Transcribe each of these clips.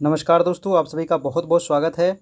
नमस्कार दोस्तों, आप सभी का बहुत बहुत स्वागत है।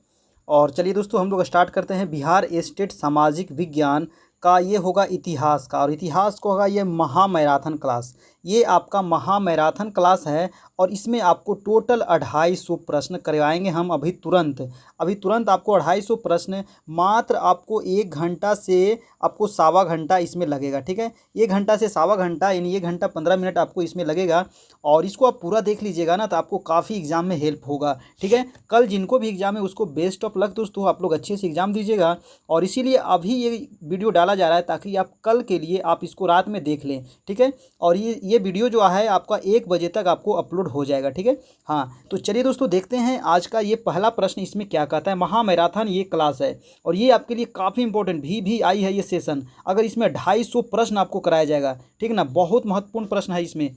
और चलिए दोस्तों, हम लोग स्टार्ट करते हैं। बिहार स्टेट सामाजिक विज्ञान का ये होगा इतिहास का, और इतिहास को होगा ये महामैराथन क्लास। ये आपका महामैराथन क्लास है और इसमें आपको टोटल 250 प्रश्न करवाएंगे हम अभी तुरंत आपको 250 प्रश्न मात्र आपको 1 घंटा से आपको सवा घंटा इसमें लगेगा। ठीक है, 1 घंटा से सवा घंटा यानी 1 घंटा 15 मिनट आपको इसमें लगेगा। और इसको आप पूरा देख लीजिएगा ना, तो आपको काफ़ी एग्जाम में हेल्प होगा। ठीक है, कल जिनको भी एग्जाम है उसको बेस्ट ऑफ लक दोस्तों, आप लोग अच्छे से एग्जाम दीजिएगा। और इसीलिए अभी ये वीडियो डाला जा रहा है ताकि आप कल के लिए आप इसको रात में देख लें। ठीक है, और ये वीडियो जो है आपका 1 बजे तक आपको अपलोड हो जाएगा। ठीक है, हाँ तो चलिए दोस्तों देखते हैं आज का ये पहला प्रश्न इसमें क्या कहता है। महामैराथन ये क्लास है और ये आपके लिए काफ़ी इंपॉर्टेंट भी आई है ये सेशन। अगर इसमें 250 प्रश्न आपको कराया जाएगा, ठीक है ना, बहुत महत्वपूर्ण प्रश्न है इसमें।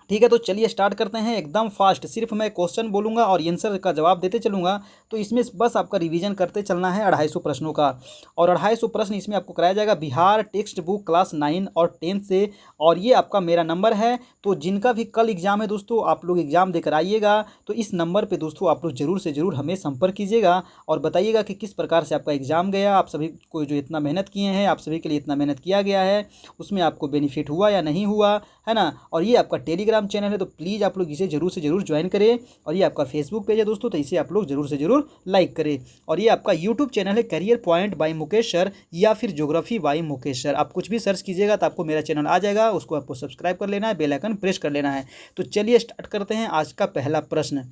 ठीक है, तो चलिए स्टार्ट करते हैं एकदम फास्ट। सिर्फ मैं क्वेश्चन बोलूंगा और आंसर का जवाब देते चलूंगा। तो इसमें बस आपका रिवीजन करते चलना है 250 प्रश्नों का। और 250 प्रश्न इसमें आपको कराया जाएगा बिहार टेक्स्ट बुक क्लास 9 और 10 से। और ये आपका मेरा नंबर है, तो जिनका भी कल एग्जाम है दोस्तों, आप लोग एग्जाम देकर आइएगा। तो इस नंबर पर दोस्तों आप लोग जरूर से ज़रूर हमें संपर्क कीजिएगा और बताइएगा कि किस प्रकार से आपका एग्जाम गया। आप सभी को जो इतना मेहनत किए हैं, आप सभी के लिए इतना मेहनत किया गया है, उसमें आपको बेनिफिट हुआ या नहीं हुआ, है ना। और ये आपका टेलीग्राम चैनल है, तो प्लीज़ आप लोग इसे जरूर से जरूर ज्वाइन करें। और ये आपका फेसबुक पेज है दोस्तों, तो इसे आप लोग जरूर से जरूर लाइक करें। और ये आपका यूट्यूब चैनल है career point by Mukesh sir या फिर ज्योग्राफी बाय मुकेश सर। आप कुछ भी सर्च कीजिएगा तो आपको मेरा चैनल आ जाएगा, उसको आपको सब्सक्राइब कर लेना है, बेल आइकन प्रेस कर लेना है। तो चलिए स्टार्ट करते हैं आज का पहला प्रश्न।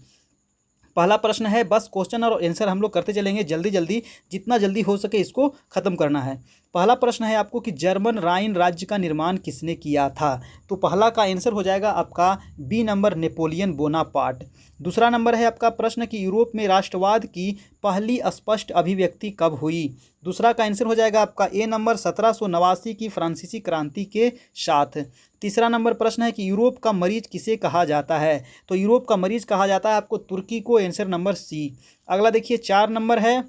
पहला प्रश्न है, बस क्वेश्चन और आंसर हम लोग करते चलेंगे जल्दी जल्दी, जितना जल्दी हो सके इसको ख़त्म करना है। पहला प्रश्न है आपको कि जर्मन राइन राज्य का निर्माण किसने किया था। तो पहला का आंसर हो जाएगा आपका बी नंबर, नेपोलियन बोनापार्ट। दूसरा नंबर है आपका प्रश्न कि यूरोप में राष्ट्रवाद की पहली स्पष्ट अभिव्यक्ति कब हुई। दूसरा का आंसर हो जाएगा आपका ए नंबर, 1789 की फ्रांसीसी क्रांति के साथ। तीसरा नंबर प्रश्न है कि यूरोप का मरीज किसे कहा जाता है। तो यूरोप का मरीज कहा जाता है आपको तुर्की को, आंसर नंबर सी। अगला देखिए 4 नंबर है,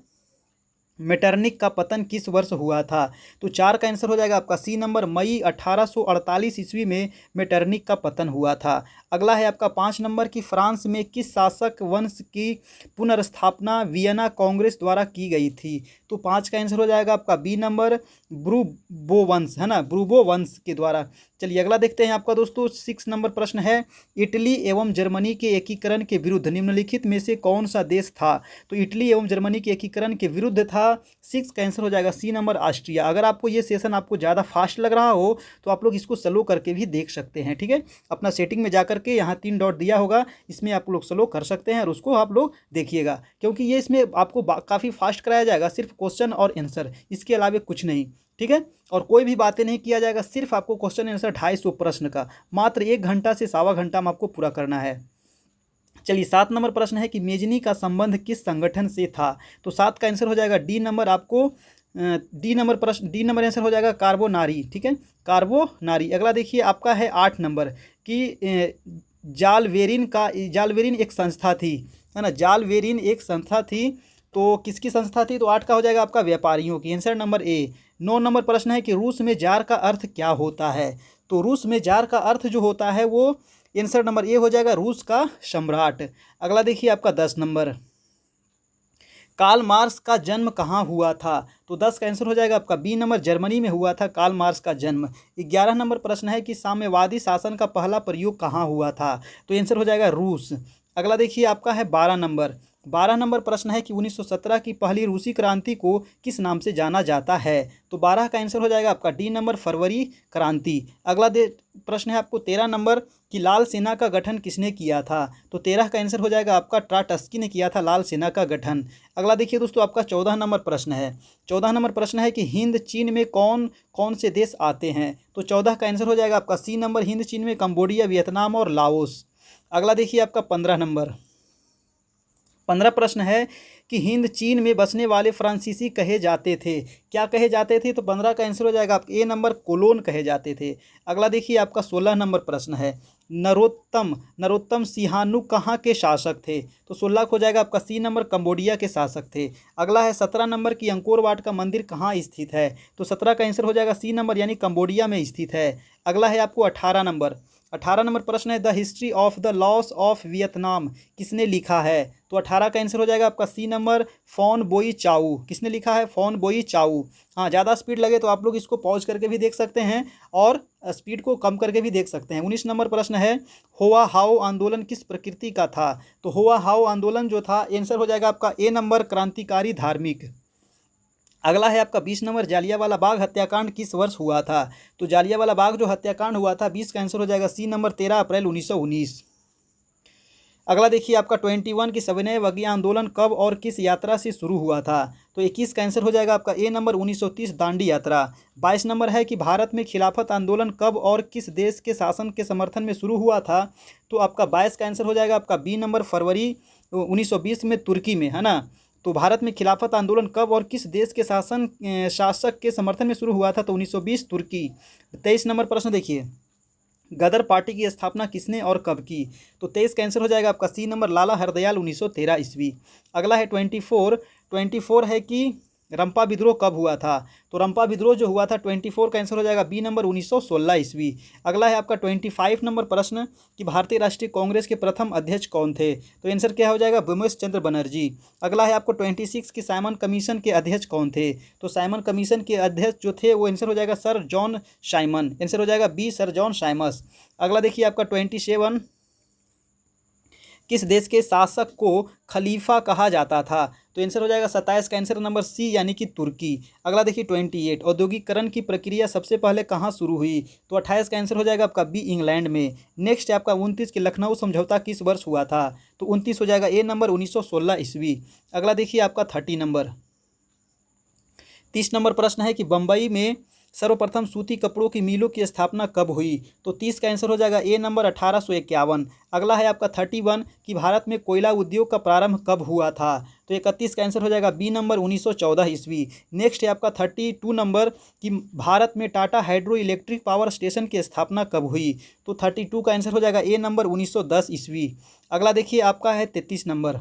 मेटरनिक का पतन किस वर्ष हुआ था। तो 4 का आंसर हो जाएगा आपका सी नंबर, मई 1848 ईस्वी में मेटरनिक का पतन हुआ था। अगला है आपका 5 नंबर की फ्रांस में किस शासक वंश की पुनर्स्थापना वियना कांग्रेस द्वारा की गई थी। तो 5 का आंसर हो जाएगा आपका बी नंबर, ब्रूबो वंश, है ना, ब्रूबो वंश के द्वारा। चलिए अगला देखते हैं आपका दोस्तों 6 नंबर प्रश्न है, इटली एवं जर्मनी के एकीकरण के विरुद्ध निम्नलिखित में से कौन सा देश था। तो इटली एवं जर्मनी के एकीकरण के विरुद्ध था। 6 का आंसर हो जाएगा सी नंबर, ऑस्ट्रिया। अगर आपको ये सेशन आपको ज़्यादा फास्ट लग रहा हो तो आप लोग इसको स्लो करके भी देख सकते हैं। ठीक है, अपना सेटिंग में जाकर के यहाँ 3 डॉट दिया होगा, इसमें आप लोग स्लो कर सकते हैं और उसको आप लोग देखिएगा, क्योंकि ये इसमें आपको काफ़ी फास्ट कराया जाएगा, सिर्फ क्वेश्चन और आंसर, इसके अलावा कुछ नहीं। ठीक है, और कोई भी बातें नहीं किया जाएगा, सिर्फ आपको क्वेश्चन आंसर 250 प्रश्न का मात्र 1 घंटा से सवा घंटा में आपको पूरा करना है। चलिए 7 नंबर प्रश्न है कि मेजनी का संबंध किस संगठन से था। तो 7 का आंसर हो जाएगा डी नंबर, आपको डी नंबर प्रश्न, डी नंबर आंसर हो जाएगा कार्बोनारी। ठीक है, कार्बोनारी। अगला देखिए आपका है 8 नंबर कि जालवेरिन एक संस्था थी, है ना, जालवेरिन एक संस्था थी, तो किसकी संस्था थी। तो 8 का हो जाएगा आपका व्यापारियों की, आंसर नंबर ए। 9 नंबर प्रश्न है कि रूस में जार का अर्थ क्या होता है। तो रूस में जार का अर्थ जो होता है वो आंसर नंबर ए हो जाएगा, रूस का सम्राट। अगला देखिए आपका 10 नंबर, कार्ल मार्क्स का जन्म कहाँ हुआ था। तो 10 का आंसर हो जाएगा आपका बी नंबर, जर्मनी में हुआ था कार्ल मार्क्स का जन्म। 11 नंबर प्रश्न है कि साम्यवादी शासन का पहला प्रयोग कहाँ हुआ था। तो आंसर हो जाएगा रूस। अगला देखिए आपका है 12 नंबर प्रश्न है कि 1917 की पहली रूसी क्रांति को किस नाम से जाना जाता है। तो 12 का आंसर हो जाएगा आपका डी नंबर, फरवरी क्रांति। अगला प्रश्न है आपको 13 नंबर कि लाल सेना का गठन किसने किया था। तो 13 का आंसर हो जाएगा आपका ट्राटस्की ने किया था लाल सेना का गठन। अगला देखिए दोस्तों आपका 14 नंबर प्रश्न है। 14 नंबर प्रश्न है कि हिंद चीन में कौन कौन से देश आते हैं। तो 14 का आंसर हो जाएगा आपका सी नंबर, हिंद चीन में कंबोडिया, वियतनाम और लाओस। अगला देखिए आपका 15 नंबर, 15 प्रश्न है कि हिंद चीन में बसने वाले फ्रांसीसी कहे जाते थे, क्या कहे जाते थे। तो 15 का आंसर हो जाएगा आपका ए नंबर, कोलोन कहे जाते थे। अगला देखिए आपका 16 नंबर प्रश्न है, नरोत्तम सिहानु कहाँ के शासक थे। तो 16 को हो जाएगा आपका सी नंबर, कंबोडिया के शासक थे। अगला है 17 नंबर की अंकोर वाट का मंदिर कहाँ स्थित है। तो 17 का आंसर हो जाएगा सी नंबर, यानी कंबोडिया में स्थित है। अगला है आपको 18 नंबर 18 नंबर प्रश्न है the history of the loss of Vietnam किसने लिखा है? तो 18 का आंसर हो जाएगा आपका सी नंबर फॉन बोई चाऊ। किसने लिखा है? फॉन बोई चाऊ। हाँ, ज़्यादा स्पीड लगे तो आप लोग इसको पॉज करके भी देख सकते हैं और स्पीड को कम करके भी देख सकते हैं। 19 नंबर प्रश्न है होआ हाओ आंदोलन किस प्रकृति का था? तो होआ हाओ आंदोलन जो था आंसर हो जाएगा आपका ए नंबर क्रांतिकारी धार्मिक। अगला है आपका 20 नंबर जालियांवाला बाग हत्याकांड किस वर्ष हुआ था? तो जालियांवाला बाग जो हत्याकांड हुआ था 20 का आंसर हो जाएगा सी नंबर 13 अप्रैल 1919। अगला देखिए आपका 21 की सविनय अवज्ञा आंदोलन कब और किस यात्रा से शुरू हुआ था? तो 21 का आंसर हो जाएगा आपका ए नंबर 1930 दांडी यात्रा। 22 नंबर है कि भारत में खिलाफत आंदोलन कब और किस देश के शासन के समर्थन में शुरू हुआ था? तो आपका 22 का आंसर हो जाएगा आपका बी नंबर फरवरी 1920 में तुर्की में, है ना। तो भारत में खिलाफत आंदोलन कब और किस देश के शासक के समर्थन में शुरू हुआ था? तो 1920 तुर्की। 23 नंबर प्रश्न देखिए गदर पार्टी की स्थापना किसने और कब की? तो 23 का आंसर हो जाएगा आपका सी नंबर लाला हरदयाल 1913 ईस्वी। अगला है 24 है कि रंपा विद्रोह कब हुआ था? तो रंपा विद्रोह जो हुआ था 24 का आंसर हो जाएगा बी नंबर 1916 ईस्वी। अगला है आपका 25 नंबर प्रश्न कि भारतीय राष्ट्रीय कांग्रेस के प्रथम अध्यक्ष कौन थे? तो आंसर क्या हो जाएगा? बिमोश चंद्र बनर्जी। अगला है आपको 26 की साइमन कमीशन के अध्यक्ष कौन थे? तो साइमन कमीशन के अध्यक्ष जो थे वो आंसर हो जाएगा सर जॉन साइमन। आंसर हो जाएगा बी सर जॉन साइमस। अगला देखिए आपका 27 किस देश के शासक को खलीफा कहा जाता था? तो आंसर हो जाएगा 27 का आंसर नंबर सी यानी कि तुर्की। अगला देखिए 28 औद्योगिकरण की प्रक्रिया सबसे पहले कहाँ शुरू हुई? तो 28 का आंसर हो जाएगा आपका बी इंग्लैंड में। नेक्स्ट है आपका 29 की लखनऊ समझौता किस वर्ष हुआ था? तो 29 हो जाएगा ए नंबर 1916 ईस्वी। अगला देखिए आपका 30 नंबर प्रश्न है कि बम्बई में सर्वप्रथम सूती कपड़ों की मिलों की स्थापना कब हुई? तो 30 का आंसर हो जाएगा ए नंबर 1851। अगला है आपका 31 कि भारत में कोयला उद्योग का प्रारंभ कब हुआ था? तो 31 का आंसर हो जाएगा बी नंबर 1914 ईस्वी। नेक्स्ट है आपका 32 नंबर कि भारत में Tata hydro electric power station की स्थापना कब हुई? तो 32 का आंसर हो जाएगा ए नंबर 1910 ईस्वी। अगला देखिए आपका है 33 नंबर।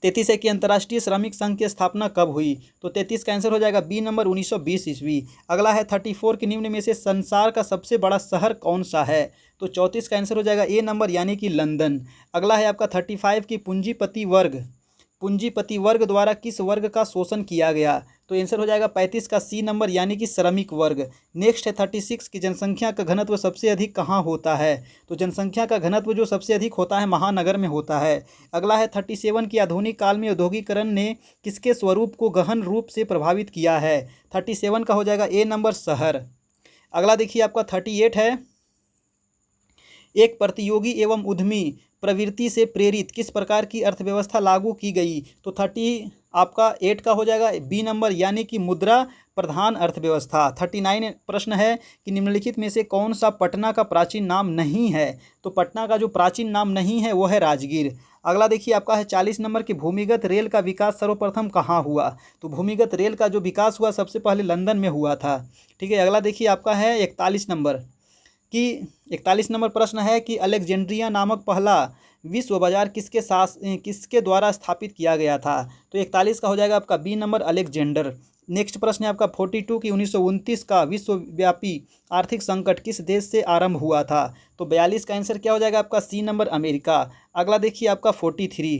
33 है कि अंतर्राष्ट्रीय श्रमिक संघ की स्थापना कब हुई? तो 33 का आंसर हो जाएगा बी नंबर 1920 ईस्वी। अगला है 34 के निम्न में से संसार का सबसे बड़ा शहर कौन सा है? तो 34 का आंसर हो जाएगा ए नंबर यानी कि लंदन। अगला है आपका 35 की पूंजीपति वर्ग द्वारा किस वर्ग का शोषण किया गया? तो आंसर हो जाएगा 35 का सी नंबर यानी कि श्रमिक वर्ग। नेक्स्ट है 36 की जनसंख्या का घनत्व सबसे अधिक कहाँ होता है? तो जनसंख्या का घनत्व जो सबसे अधिक होता है महानगर में होता है। अगला है 37 की आधुनिक काल में औद्योगिकरण ने किसके स्वरूप को गहन रूप से प्रभावित किया है? 37 का हो जाएगा ए नंबर शहर। अगला देखिए आपका 38 है एक प्रतियोगी एवं उद्यमी प्रवृत्ति से प्रेरित किस प्रकार की अर्थव्यवस्था लागू की गई? तो 38 का हो जाएगा बी नंबर यानी कि मुद्रा प्रधान अर्थव्यवस्था। 39 प्रश्न है कि निम्नलिखित में से कौन सा पटना का प्राचीन नाम नहीं है? तो पटना का जो प्राचीन नाम नहीं है वो है राजगीर। अगला देखिए आपका है 40 नंबर की भूमिगत रेल का विकास सर्वप्रथम कहाँ हुआ? तो भूमिगत रेल का जो विकास हुआ सबसे पहले लंदन में हुआ था। ठीक है, अगला देखिए आपका है 41 नंबर कि 41 नंबर प्रश्न है कि अलेक्जेंड्रिया नामक पहला विश्व बाजार किसके द्वारा स्थापित किया गया था? तो 41 का हो जाएगा आपका बी नंबर अलेक्जेंडर। नेक्स्ट प्रश्न है आपका 42 की 1929 का विश्वव्यापी आर्थिक संकट किस देश से आरंभ हुआ था? तो 42 का आंसर क्या हो जाएगा आपका सी नंबर अमेरिका। अगला देखिए आपका 43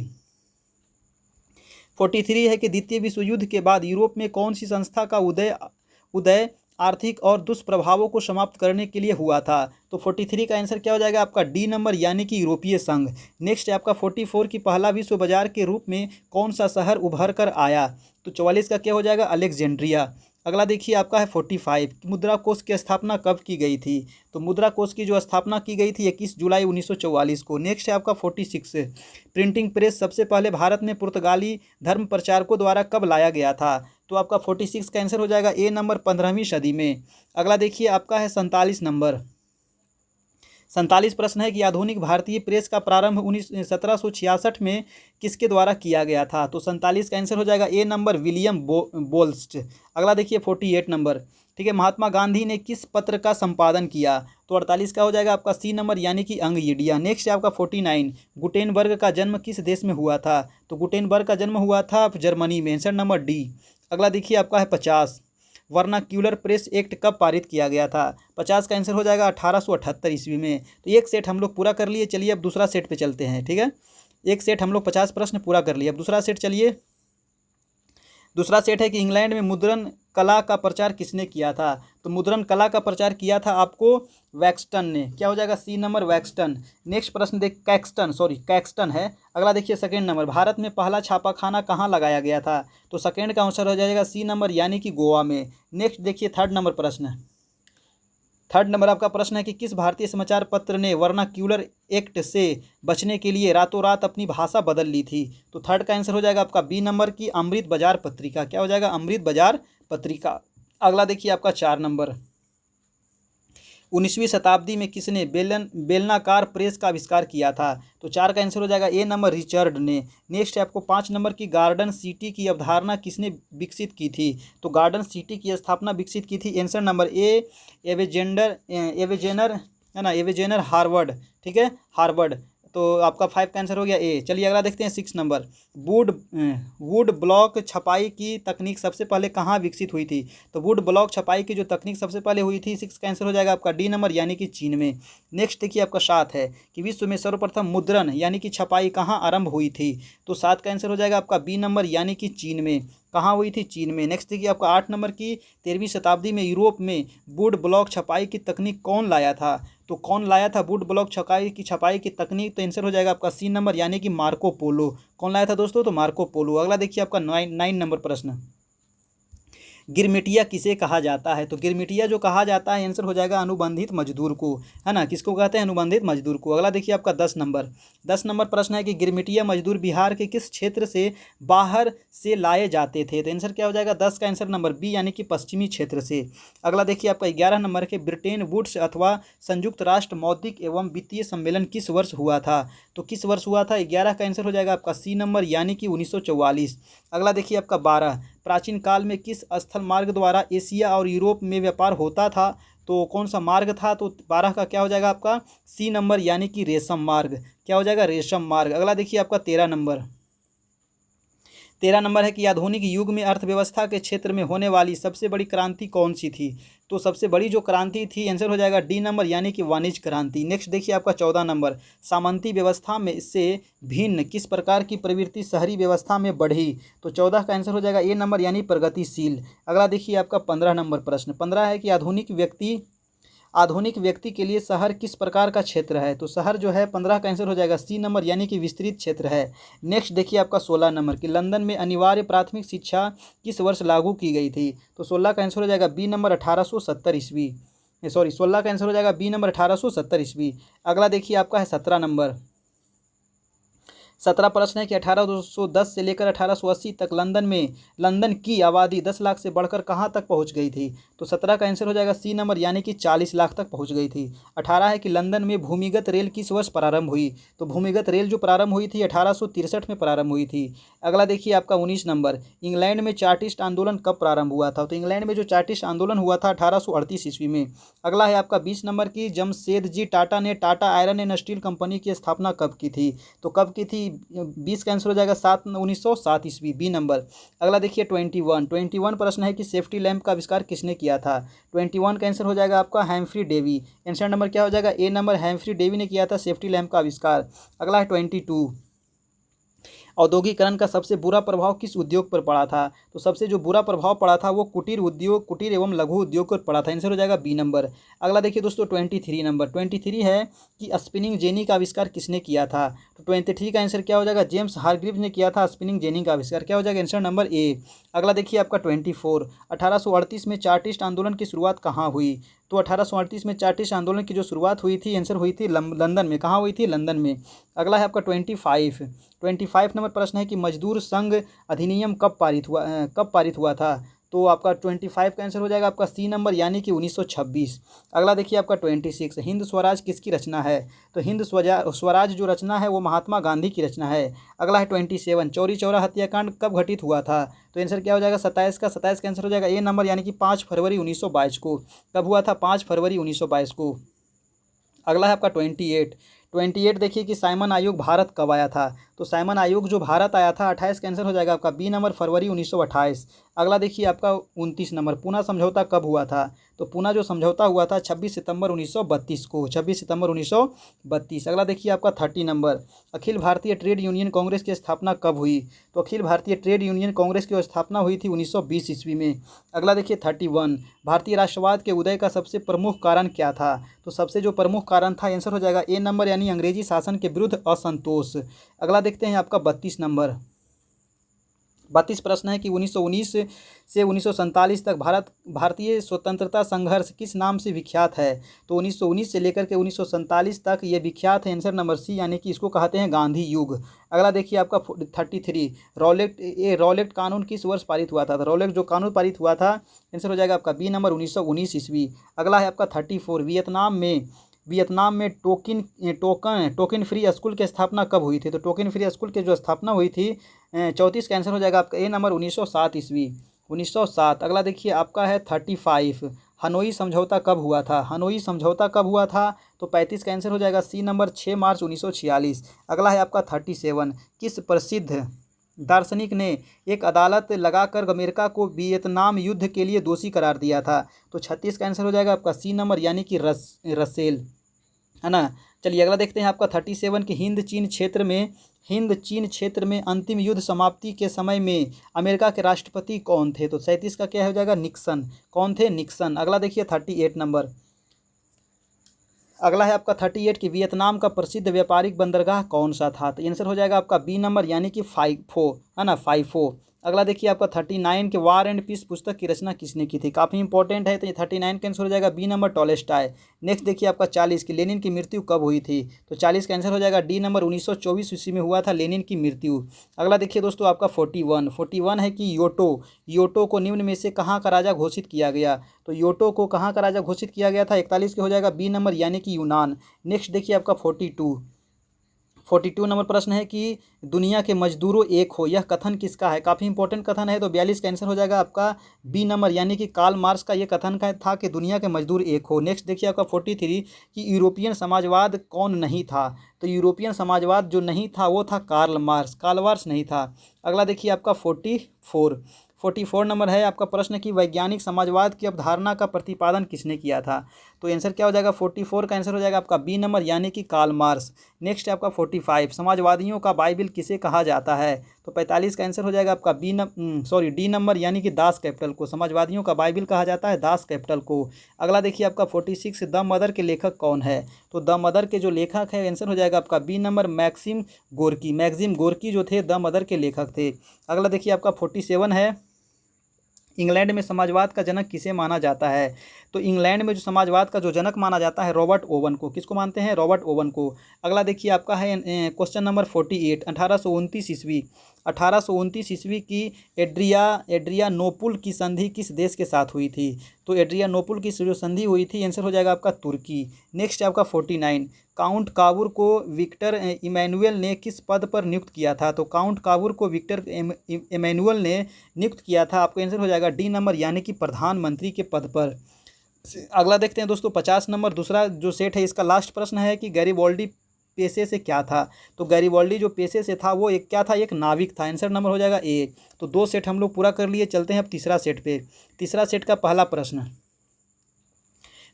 है कि द्वितीय विश्व युद्ध के बाद यूरोप में कौन सी संस्था का उदय आर्थिक और दुष्प्रभावों को समाप्त करने के लिए हुआ था? तो 43 का आंसर क्या हो जाएगा आपका डी नंबर यानी कि यूरोपीय संघ। नेक्स्ट है आपका 44 की पहला विश्व बाजार के रूप में कौन सा शहर उभर कर आया? तो 44 का क्या हो जाएगा अलेक्जेंड्रिया। अगला देखिए आपका है 45 मुद्रा कोष की स्थापना कब की गई थी? तो मुद्रा कोष की जो स्थापना की गई थी 21 जुलाई 1944 को। नेक्स्ट है आपका 46 प्रिंटिंग प्रेस सबसे पहले भारत में पुर्तगाली धर्म प्रचारकों द्वारा कब लाया गया था? तो आपका 46 का आंसर हो जाएगा ए नंबर 15वीं सदी में। अगला देखिए आपका है 47 नंबर। 47 प्रश्न है कि आधुनिक भारतीय प्रेस का प्रारंभ 1766 में किसके द्वारा किया गया था? तो 47 का आंसर हो जाएगा ए नंबर विलियम बोल्स्ट। अगला देखिए 48 नंबर। ठीक है, महात्मा गांधी ने किस पत्र का संपादन किया? तो 48 का हो जाएगा आपका सी नंबर यानी कि अंग इंडिया। नेक्स्ट है आपका 49 गुटेनबर्ग का जन्म किस देश में हुआ था? तो गुटेनबर्ग का जन्म हुआ था जर्मनी में। Answer number D. अगला देखिए आपका है 50 वर्नाक्यूलर प्रेस एक्ट कब पारित किया गया था? 50 का आंसर हो जाएगा 1878 ईस्वी में। तो एक सेट हम लोग पूरा कर लिए। चलिए अब दूसरा सेट पे चलते हैं। ठीक है, एक सेट हम लोग 50 प्रश्न पूरा कर लिए। अब दूसरा सेट चलिए। दूसरा सेट है कि इंग्लैंड में मुद्रण कला का प्रचार किसने किया था? तो मुद्रण कला का प्रचार किया था आपको वैक्सटन ने। क्या हो जाएगा? सी नंबर वैक्सटन। नेक्स्ट प्रश्न देख, कैक्सटन है। अगला देखिए सेकंड नंबर, भारत में पहला छापाखाना कहाँ लगाया गया था? तो सेकंड का आंसर हो जाएगा सी नंबर यानी कि गोवा में। नेक्स्ट देखिए थर्ड नंबर प्रश्न। थर्ड नंबर आपका प्रश्न है कि किस भारतीय समाचार पत्र ने वर्नाक्यूलर एक्ट से बचने के लिए रातों रात अपनी भाषा बदल ली थी? तो थर्ड का आंसर हो जाएगा आपका बी नंबर की अमृत बाजार पत्रिका। क्या हो जाएगा? अमृत बाजार पत्रिका। अगला देखिए आपका 4 नंबर, 19वीं शताब्दी में किसने बेलनाकार प्रेस का आविष्कार किया था? तो 4 का आंसर हो जाएगा ए नंबर रिचर्ड ने। नेक्स्ट है आपको 5 नंबर की गार्डन सिटी की अवधारणा किसने विकसित की थी? तो गार्डन सिटी की स्थापना विकसित की थी आंसर नंबर ए एवेजेनर है ना, एवेजेनर हार्वर्ड। ठीक है, हार्वर्ड। तो आपका 5 का आंसर हो गया ए। चलिए अगला देखते हैं 6 नंबर, वुड ब्लॉक छपाई की तकनीक सबसे पहले कहाँ विकसित हुई थी? तो वुड ब्लॉक छपाई की जो तकनीक सबसे पहले हुई थी, 6 का आंसर हो जाएगा आपका डी नंबर यानी कि चीन में। नेक्स्ट देखिए आपका 7 है कि विश्व में सर्वप्रथम मुद्रण यानी कि छपाई कहाँ आरंभ हुई थी? तो 7 का आंसर हो जाएगा आपका बी नंबर यानी कि चीन में। कहाँ हुई थी? चीन में। नेक्स्ट देखिए आपका 8 नंबर की 13वीं शताब्दी में यूरोप में वुड ब्लॉक छपाई की तकनीक कौन लाया था? तो कौन लाया था वुड ब्लॉक छपाई की तकनीक? तो आंसर हो जाएगा आपका सी नंबर यानी कि मार्को पोलो। कौन लाया था दोस्तों? तो मार्को पोलो। अगला देखिए आपका 9 नंबर प्रश्न, गिरमिटिया किसे कहा जाता है? तो गिरमिटिया जो कहा जाता है आंसर हो जाएगा अनुबंधित मजदूर को, है ना। किसको कहते हैं? अनुबंधित मजदूर को। अगला देखिए आपका 10 नंबर प्रश्न है कि गिरमिटिया मजदूर बिहार के किस क्षेत्र से बाहर से लाए जाते थे? तो आंसर क्या हो जाएगा? 10 का आंसर नंबर बी यानी कि पश्चिमी क्षेत्र से। अगला देखिए आपका 11 नंबर के ब्रिटेन वुड्स अथवा संयुक्त राष्ट्र मौद्रिक एवं वित्तीय सम्मेलन किस वर्ष हुआ था? तो किस वर्ष हुआ था? 11 का आंसर हो जाएगा आपका सी नंबर यानी कि 1944। अगला देखिए आपका 12, प्राचीन काल में किस स्थल मार्ग द्वारा एशिया और यूरोप में व्यापार होता था? तो कौन सा मार्ग था? तो 12 का क्या हो जाएगा आपका सी नंबर यानी कि रेशम मार्ग। क्या हो जाएगा? रेशम मार्ग। अगला देखिए आपका 13 नंबर है कि आधुनिक युग में अर्थव्यवस्था के क्षेत्र में होने वाली सबसे बड़ी क्रांति कौन सी थी? तो सबसे बड़ी जो क्रांति थी आंसर हो जाएगा डी नंबर यानी कि वाणिज्य क्रांति। नेक्स्ट देखिए आपका 14 नंबर, सामंती व्यवस्था में से भिन्न किस प्रकार की प्रवृत्ति शहरी व्यवस्था में बढ़ी? तो 14 का आंसर हो जाएगा ए नंबर यानी प्रगतिशील। अगला देखिए आपका 15 नंबर प्रश्न, 15 है कि आधुनिक व्यक्ति के लिए शहर किस प्रकार का क्षेत्र है? तो शहर जो है 15 का आंसर हो जाएगा सी नंबर यानी कि विस्तृत क्षेत्र है। नेक्स्ट देखिए आपका 16 नंबर कि लंदन में अनिवार्य प्राथमिक शिक्षा किस वर्ष लागू की गई थी? तो 16 का आंसर हो जाएगा बी नंबर 1870 ईस्वी। 16 का आंसर हो जाएगा बी नंबर 1870 ईस्वी। अगला देखिए आपका है 17 नंबर। 17 प्रश्न है कि 1810 से लेकर 1880 तक लंदन की आबादी 10 लाख से बढ़कर कहाँ तक पहुँच गई थी? तो 17 का आंसर हो जाएगा सी नंबर यानी कि 40 लाख तक पहुँच गई थी। 18 है कि लंदन में भूमिगत रेल किस वर्ष प्रारंभ हुई? तो भूमिगत रेल जो प्रारंभ हुई थी 1863 में प्रारंभ हुई थी। अगला देखिए आपका 19 नंबर, इंग्लैंड में चार्टिस्ट आंदोलन कब प्रारंभ हुआ था? तो इंग्लैंड में जो चार्टिस्ट आंदोलन हुआ था 1838 ईस्वी में। अगला है आपका 20 नंबर की जमशेदजी टाटा ने Tata iron and steel company की स्थापना कब की थी? तो कब की थी? 20 का आंसर हो जाएगा 1907 ईस्वी, बी नंबर। अगला देखिए 21 प्रश्न है कि सेफ्टी लैंप का आविष्कार किसने किया था? 21 का आंसर हो जाएगा आपका हैम्फ्री डेवी। आंसर नंबर क्या हो जाएगा? ए नंबर, हैम्फ्री डेवी ने किया था सेफ्टी लैंप का आविष्कार। अगला है 22, औद्योगिकरण का सबसे बुरा प्रभाव किस उद्योग पर पड़ा था? तो सबसे जो बुरा प्रभाव पड़ा था वो कुटीर एवं लघु उद्योग पर पड़ा था। आंसर हो जाएगा बी नंबर। अगला देखिए दोस्तों 23 नंबर, 23 है कि स्पिनिंग जेनी का आविष्कार किसने किया था? तो 23 का आंसर क्या हो जाएगा? जेम्स हारग्रीव्स ने किया था स्पिनिंग जेनी का आविष्कार। क्या हो जाएगा? Answer number A. अगला देखिए आपका 24, 1838 में चार्टिस्ट आंदोलन की शुरुआत कहाँ हुई? तो 1838 में चार्टिस्ट आंदोलन की जो शुरुआत हुई थी आंसर हुई थी लंदन में। कहाँ हुई थी? लंदन में। अगला है आपका 25 नंबर प्रश्न है कि मजदूर संघ अधिनियम कब पारित हुआ था? तो आपका 25 का आंसर हो जाएगा आपका सी नंबर यानी कि 1926। अगला देखिए आपका 26, हिंद स्वराज किसकी रचना है? तो हिंद स्वराज जो रचना है वो महात्मा गांधी की रचना है। अगला है 27, चौरी चौरा हत्याकांड कब घटित हुआ था? तो आंसर क्या हो जाएगा? 27 का आंसर हो जाएगा ए नंबर यानी कि 5 फरवरी 1922 को। कब हुआ था? 5 फरवरी 1922 को। अगला है आपका 28 देखिए कि साइमन आयोग भारत कब आया था? तो साइमन आयोग जो भारत आया था 28 का आंसर हो जाएगा आपका बी नंबर फरवरी 1928। अगला देखिए आपका 29 नंबर, पूना समझौता कब हुआ था? तो पूना जो समझौता हुआ था 26 सितंबर 1932 को, 26 सितंबर 1932। अगला देखिए आपका 30 number, Akhil Bharatiya trade union Congress की स्थापना कब हुई? तो अखिल भारतीय ट्रेड यूनियन कांग्रेस की स्थापना हुई थी 1920 ईस्वी में। अगला देखिए 31, भारतीय राष्ट्रवाद के उदय का सबसे प्रमुख कारण क्या था? तो सबसे जो प्रमुख कारण था, आंसर हो जाएगा ए नंबर, यानी अंग्रेजी शासन के विरुद्ध असंतोष। अगला देखते हैं आपका 32 नंबर, 32 प्रश्न है कि 1919 से 1947 तक भारतीय स्वतंत्रता संघर्ष किस नाम से विख्यात है? तो 1919 से लेकर के 1947 तक ये विख्यात है, आंसर नंबर सी, यानी कि इसको कहते हैं गांधी युग। अगला देखिए आपका 33, रॉलेट कानून किस वर्ष पारित हुआ था? तो रॉलेट जो कानून पारित हुआ था, आंसर हो जाएगा आपका बी नंबर, 1919 ईस्वी। अगला है आपका 34, वियतनाम में टोकन फ्री स्कूल की स्थापना कब हुई थी? तो टोकन फ्री स्कूल की जो स्थापना हुई थी 34 का आंसर हो जाएगा आपका ए नंबर, 1907 ईस्वी, 1907। अगला देखिए आपका है 35, हनोई समझौता कब हुआ था? हनोई समझौता कब हुआ था? तो 35 का आंसर हो जाएगा सी नंबर, 6 मार्च 1946। अगला है आपका 37, किस प्रसिद्ध दार्शनिक ने एक अदालत लगाकर अमेरिका को वियतनाम युद्ध के लिए दोषी करार दिया था? तो 36 का आंसर हो जाएगा आपका सी नंबर, यानी कि रसेल, है ना। चलिए अगला देखते हैं आपका 37 कि हिंद चीन क्षेत्र में अंतिम युद्ध समाप्ति के समय में अमेरिका के राष्ट्रपति कौन थे? तो 37 का क्या हो जाएगा, निक्सन। कौन थे? निक्सन। अगला देखिए 38 नंबर, अगला है आपका 38 कि वियतनाम का प्रसिद्ध व्यापारिक बंदरगाह कौन सा था? तो आंसर हो जाएगा आपका बी नंबर, यानी कि फाइफो, है ना, फाइफो। अगला देखिए आपका 39 के वार एंड पीस पुस्तक की रचना किसने की थी? काफ़ी इंपॉर्टेंट है, तो ये 39 का आंसर हो जाएगा बी नंबर, टॉलस्टॉय। नेक्स्ट देखिए आपका 40 की लेनिन की मृत्यु कब हुई थी? तो 40 का आंसर हो जाएगा डी नंबर, 1924 ईस्वी में हुआ था लेनिन की मृत्यु। अगला देखिए दोस्तों आपका 41 है कि योटो को निम्न में से कहाँ का राजा घोषित किया गया? तो योटो को कहाँ का राजा घोषित किया गया था? 41 के हो जाएगा बी नंबर, यानी कि यूनान। नेक्स्ट देखिए आपका 42 नंबर प्रश्न है कि दुनिया के मजदूरों एक हो, यह कथन किसका है? काफ़ी इंपॉर्टेंट कथन है, तो 42 का आंसर हो जाएगा आपका बी नंबर, यानी कि कार्ल मार्क्स का ये कथन का था कि दुनिया के मजदूर एक हो। नेक्स्ट देखिए आपका 43 कि यूरोपियन समाजवाद कौन नहीं था? तो यूरोपियन समाजवाद जो नहीं था वो था कार्ल मार्क्स नहीं था। अगला देखिए आपका 44 नंबर है आपका प्रश्न कि वैज्ञानिक समाजवाद की अवधारणा का प्रतिपादन किसने किया था? तो आंसर क्या हो जाएगा, 44 का आंसर हो जाएगा आपका बी नंबर, यानी कि कार्ल मार्क्स। नेक्स्ट है आपका 45, समाजवादियों का बाइबिल किसे कहा जाता है? तो 45 का आंसर हो जाएगा आपका डी नंबर, यानी कि दास कैपिटल को समाजवादियों का बाइबिल कहा जाता है, दास कैपिटल को। अगला देखिए आपका 46, द मदर के लेखक कौन है? तो द मदर के जो लेखक है, आंसर हो जाएगा आपका बी नंबर, मैक्सिम गोर्की जो थे द मदर के लेखक थे। अगला देखिए आपका 47 है, इंग्लैंड में समाजवाद का जनक किसे माना जाता है? तो इंग्लैंड में जो समाजवाद का जो जनक माना जाता है, रॉबर्ट ओवन को। किसको मानते हैं? रॉबर्ट ओवन को। अगला देखिए आपका है क्वेश्चन नंबर 48, 1829 ईस्वी की एड्रियानोपुल की संधि किस देश के साथ हुई थी? तो एड्रियानोपुल की जो संधि हुई थी, आंसर हो जाएगा आपका तुर्की। नेक्स्ट है आपका 49, काउंट काबूर को विक्टर इमैनुअल ने किस पद पर नियुक्त किया था? तो काउंट काबूर को विक्टर इमैनुअल ने नियुक्त किया था, आपका आंसर हो जाएगा डी नंबर, यानी कि प्रधानमंत्री के पद पर। अगला देखते हैं दोस्तों 50 नंबर, दूसरा जो सेट है इसका लास्ट प्रश्न है कि गैरिबाल्डी पेशे से क्या था? तो गैरिबाल्डी जो पेशे से था वो एक क्या था? एक नाविक था। आंसर नंबर हो जाएगा ए। तो 2 सेट हम लोग पूरा कर लिए, चलते हैं अब तीसरा सेट पे। तीसरा सेट का पहला प्रश्न,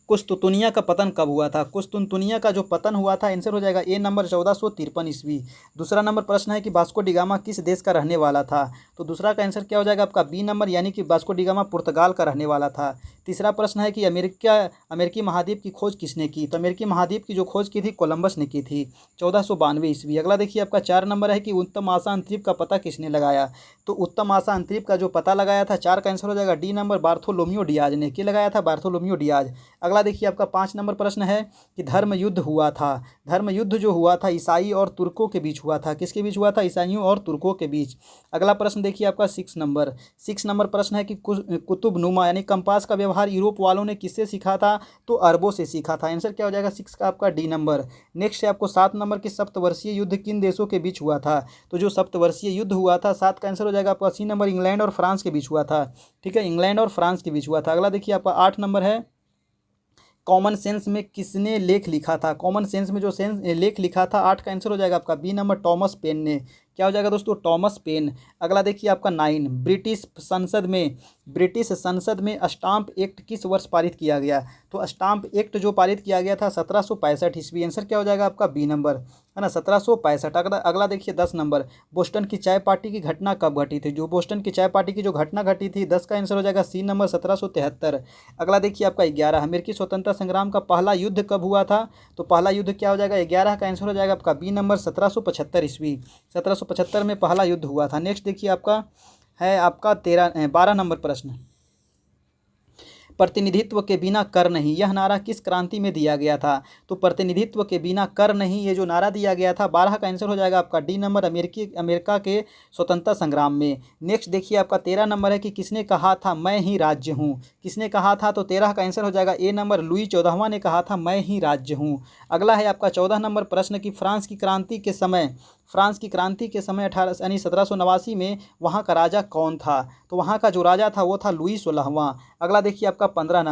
कुस्तुतुनिया का पतन कब हुआ था? कुस्तुतुनिया का जो पतन हुआ था, आंसर हो जाएगा ए नंबर, 1453 ईस्वी। दूसरा नंबर प्रश्न है कि वास्को डी गामा किस देश का रहने वाला था? तो दूसरा का आंसर क्या हो जाएगा आपका बी नंबर, यानी कि वास्को डी गामा पुर्तगाल का रहने वाला था। तीसरा प्रश्न है कि अमेरिकी महाद्वीप की खोज किसने की? तो अमेरिकी महाद्वीप की जो खोज की थी कोलंबस ने की थी, 1492 ईस्वी। अगला देखिए आपका 4 नंबर है कि उत्तम आशा अंतरीप का पता किसने लगाया? तो उत्तम आशा अंतरीप का जो पता लगाया था, 4 का आंसर हो जाएगा डी नंबर, बार्थोलोमियो डियाज ने। क्या लगाया था? Bartolomeu Diaz. अगला देखिए आपका 5 नंबर प्रश्न है कि धर्म युद्ध हुआ था। धर्म युद्ध जो हुआ था ईसाई और तुर्कों के बीच हुआ था। किसके बीच हुआ था? ईसाइयों और तुर्कों के बीच। अगला प्रश्न देखिए आपका 6 नंबर प्रश्न है कि कुतुब नुमा यानी कंपास का व्यवहार यूरोप वालों ने किससे सीखा था? तो अरबों से सीखा था। आंसर क्या हो जाएगा 6 का आपका डी नंबर। नेक्स्ट है आपको 7 नंबर की सप्तवर्षीय युद्ध किन देशों के बीच हुआ था? तो जो सप्तवर्षीय युद्ध हुआ था, 7 का आंसर हो जाएगा आपका सी नंबर, इंग्लैंड और फ्रांस के बीच हुआ था। ठीक है, इंग्लैंड और फ्रांस के बीच हुआ था। अगला देखिए आपका 8 नंबर है, कॉमन सेंस में किसने लेख लिखा था? कॉमन सेंस में जो लेख लिखा था, 8 का आंसर हो जाएगा आपका बी नंबर, टॉमस पेन ने। क्या हो जाएगा दोस्तों, टॉमस पेन। अगला देखिए आपका 9, ब्रिटिश संसद में स्टाम्प एक्ट किस वर्ष पारित किया गया। तो स्टाम्प एक्ट जो पारित किया गया था 1765 ईस्वी। आंसर क्या हो जाएगा आपका बी नंबर, है ना, 1765। अगला अगला देखिए 10 नंबर, बोस्टन की चाय पार्टी की घटना कब घटी थी। जो बोस्टन की चाय पार्टी की जो घटना घटी थी 10 का आंसर हो जाएगा सी नंबर, 1773। अगला देखिए आपका 11, अमेरिकी स्वतंत्रता संग्राम का पहला युद्ध कब हुआ था। तो पहला युद्ध क्या हो जाएगा, 11 का आंसर हो जाएगा आपका बी नंबर, 1775 ईस्वी। 1775 में पहला युद्ध हुआ था। नेक्स्ट देखिए आपका है आपका 12 नंबर प्रश्न, प्रतिनिधित्व के बिना कर नहीं, यह नारा किस क्रांति में दिया गया था। तो प्रतिनिधित्व के बिना कर नहीं, ये जो नारा दिया गया था 12 का आंसर हो जाएगा आपका डी नंबर, अमेरिका के स्वतंत्रता संग्राम में। नेक्स्ट देखिए आपका 13 नंबर है कि किसने कहा था मैं ही राज्य हूँ। किसने कहा था, तो 13 का आंसर हो जाएगा ए नंबर, लुई 14वां ने कहा था मैं ही राज्य हूँ। अगला है आपका 14 नंबर प्रश्न कि फ्रांस की क्रांति के समय 1789 में वहाँ का राजा कौन था। तो वहाँ का जो राजा था वो था लुई 16वां। अगला देखिए आपका 15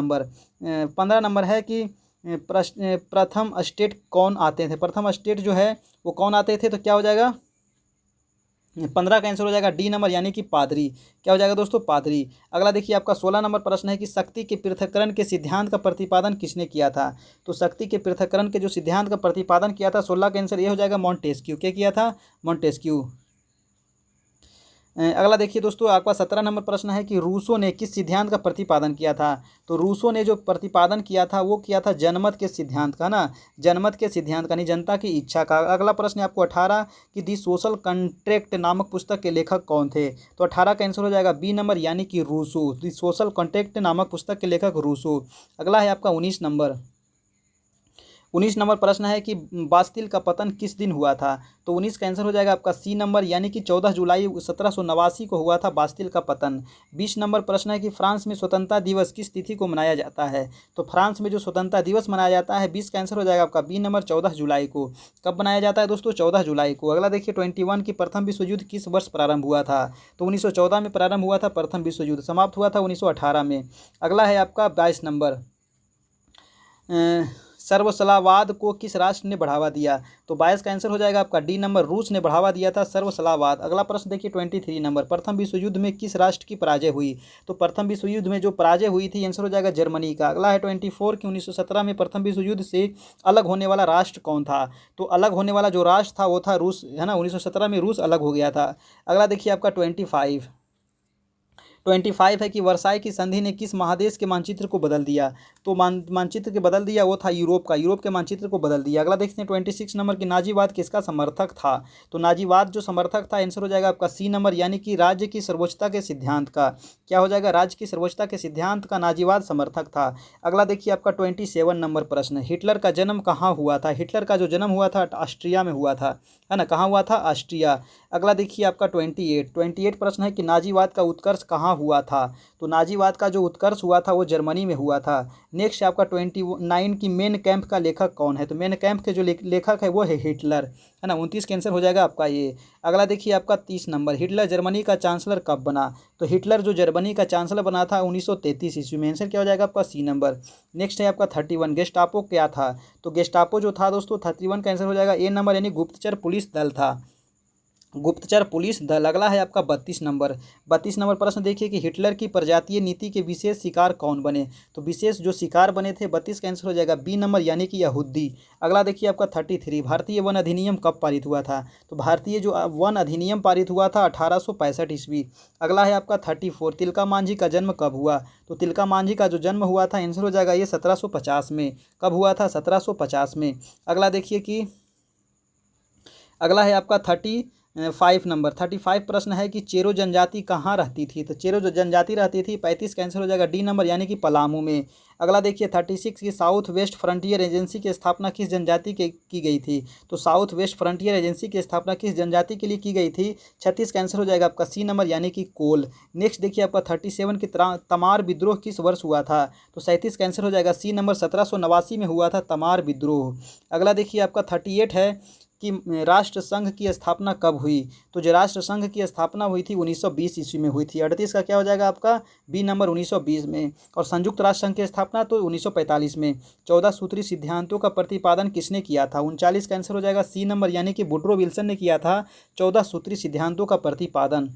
नंबर है कि प्रथम स्टेट कौन आते थे। प्रथम स्टेट जो है वो कौन आते थे, तो क्या हो जाएगा 15 का आंसर हो जाएगा डी नंबर, यानी कि पादरी। क्या हो जाएगा दोस्तों, पादरी। अगला देखिए आपका 16 नंबर प्रश्न है कि शक्ति के पृथक्करण के सिद्धांत का प्रतिपादन किसने किया था। तो शक्ति के पृथक्करण के जो सिद्धांत का प्रतिपादन किया था 16 का आंसर ये हो जाएगा मॉन्टेस्क्यू। क्या किया था, मॉन्टेस्क्यू। अगला देखिए दोस्तों आपका 17 नंबर प्रश्न है कि रूसो ने किस सिद्धांत का प्रतिपादन किया था। तो रूसो ने जो प्रतिपादन किया था वो किया था जनमत के सिद्धांत का ना, जनमत के सिद्धांत का, नहीं जनता की इच्छा का। अगला प्रश्न है आपको 18 कि दी सोशल कॉन्ट्रैक्ट नामक पुस्तक के लेखक कौन थे। तो 18 का आंसर हो जाएगा बी नंबर, यानी कि रूसो। दी सोशल कॉन्ट्रैक्ट नामक पुस्तक के लेखक रूसो। अगला है आपका 19 नंबर प्रश्न है कि बास्तिल का पतन किस दिन हुआ था। तो 19 का आंसर हो जाएगा आपका सी नंबर, यानी कि 14 जुलाई 1789 को हुआ था बास्तिल का पतन। 20 नंबर प्रश्न है कि फ्रांस में स्वतंत्रता दिवस किस तिथि को मनाया जाता है। तो फ्रांस में जो स्वतंत्रता दिवस मनाया जाता है 20 का आंसर हो जाएगा आपका बी नंबर, 14 जुलाई को। कब मनाया जाता है दोस्तों, 14 जुलाई को। अगला देखिए 21 की प्रथम विश्व युद्ध किस वर्ष प्रारंभ हुआ था। तो 1914 में प्रारंभ हुआ था प्रथम विश्व युद्ध, समाप्त हुआ था 1918 में। अगला है आपका 22 नंबर, सर्वसलावाद को किस राष्ट्र ने बढ़ावा दिया। तो 22 का आंसर हो जाएगा आपका डी नंबर, रूस ने बढ़ावा दिया था सर्वसलावाद। अगला प्रश्न देखिए 23 नंबर, प्रथम विश्व युद्ध में किस राष्ट्र की पराजय हुई। तो प्रथम विश्व युद्ध में जो पराजय हुई थी आंसर हो जाएगा जर्मनी का। अगला है 24 कि 1917 में प्रथम विश्व युद्ध से अलग होने वाला राष्ट्र कौन था। तो अलग होने वाला जो राष्ट्र था वो था रूस, है ना, 1917 में रूस अलग हो गया था। अगला देखिए आपका 25 है कि वर्साई की संधि ने किस महादेश के मानचित्र को बदल दिया। तो मानचित्र के बदल दिया वो था यूरोप का, यूरोप के मानचित्र को बदल दिया। अगला देखते हैं 26 नंबर की नाजीवाद किसका समर्थक था। तो नाजीवाद जो समर्थक था आंसर हो जाएगा आपका सी नंबर, यानी कि राज्य की सर्वोच्चता के सिद्धांत का। क्या हो जाएगा, राज्य की सर्वोच्चता के सिद्धांत का नाजीवाद समर्थक था। अगला देखिए आपका 27 नंबर प्रश्न, हिटलर का जन्म कहाँ हुआ था। हिटलर का जो जन्म हुआ था ऑस्ट्रिया में हुआ था, है ना, कहाँ हुआ था, ऑस्ट्रिया। अगला देखिए आपका 28 प्रश्न है कि नाजीवाद का उत्कर्ष कहाँ हुआ था। तो नाजीवाद का जो उत्कर्ष हुआ था वो जर्मनी में हुआ था। नेक्स्ट आपका 29 की मेन कैंप का लेखक कौन है। तो मेन कैंप के जो लेखक है वो है हिटलर, है ना, 29 का आंसर हो जाएगा आपका ये। अगला देखिए आपका 30 नंबर, हिटलर जर्मनी का चांसलर कब बना। तो हिटलर जो जर्मनी का चांसलर बना था 1933 ईस्वी में। आंसर क्या हो जाएगा आपका सी नंबर। नेक्स्ट है आपका 31, गेस्टापो क्या था। तो गेस्टापो जो था दोस्तों 31 का आंसर हो जाएगा ए नंबर, यानी गुप्तचर पुलिस दल था, गुप्तचर पुलिस दल। अगला है आपका 32 नंबर प्रश्न देखिए कि हिटलर की प्रजातीय नीति के विशेष शिकार कौन बने। तो विशेष जो शिकार बने थे 32 का आंसर हो जाएगा बी नंबर, यानी कि यहूदी। अगला देखिए आपका 33, भारतीय वन अधिनियम कब पारित हुआ था। तो भारतीय जो वन अधिनियम पारित हुआ था 1865 ईस्वी। अगला है आपका 34, तिलका मांझी का जन्म कब हुआ। तो तिलका मांझी का जो जन्म हुआ था आंसर हो जाएगा ये 1750 में। कब हुआ था, 1750 में। अगला देखिए कि अगला है आपका 35 प्रश्न है कि चेरो जनजाति कहाँ रहती थी। तो चेरो जो जनजाति रहती थी 35 का आंसर हो जाएगा डी नंबर, यानी कि पलामू में। अगला देखिए 36 की साउथ वेस्ट फ्रंटियर एजेंसी की स्थापना किस जनजाति के की गई थी। तो साउथ वेस्ट फ्रंटियर एजेंसी की स्थापना किस जनजाति के लिए की गई थी। 36 का आंसर हो जाएगा आपका सी नंबर, यानी कि कोल। नेक्स्ट देखिए आपका 37 की तमार विद्रोह किस वर्ष हुआ था। तो 37 का आंसर हो जाएगा सी नंबर, 1789 में हुआ था तमार विद्रोह। अगला देखिए आपका 38 है कि राष्ट्र संघ की स्थापना कब हुई? तो जो राष्ट्र संघ की स्थापना हुई थी 1920 ईस्वी में हुई थी। 38 का क्या हो जाएगा आपका बी नंबर 1920 में। और संयुक्त राष्ट्र संघ की स्थापना तो 1945 में। 14 सूत्री सिद्धांतों का प्रतिपादन किसने किया था? 39 का आंसर हो जाएगा सी नंबर, यानी कि वुड्रो विल्सन ने किया था 14 सूत्री सिद्धांतों का प्रतिपादन।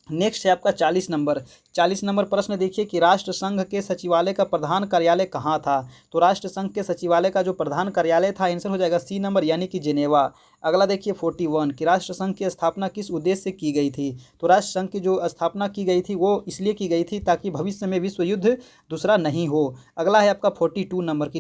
नेक्स्ट है आपका 40 नंबर। 40 नंबर प्रश्न देखिए कि राष्ट्र संघ के सचिवालय का प्रधान कार्यालय कहाँ था? तो राष्ट्र संघ के सचिवालय का जो प्रधान कार्यालय था, आंसर हो जाएगा सी नंबर, यानी कि जिनेवा। अगला देखिए 41 कि राष्ट्र संघ की स्थापना किस उद्देश्य से की गई थी? तो राष्ट्र संघ की जो स्थापना की गई थी वो इसलिए की गई थी ताकि भविष्य में विश्व युद्ध दूसरा नहीं हो। अगला है आपका 42 नंबर कि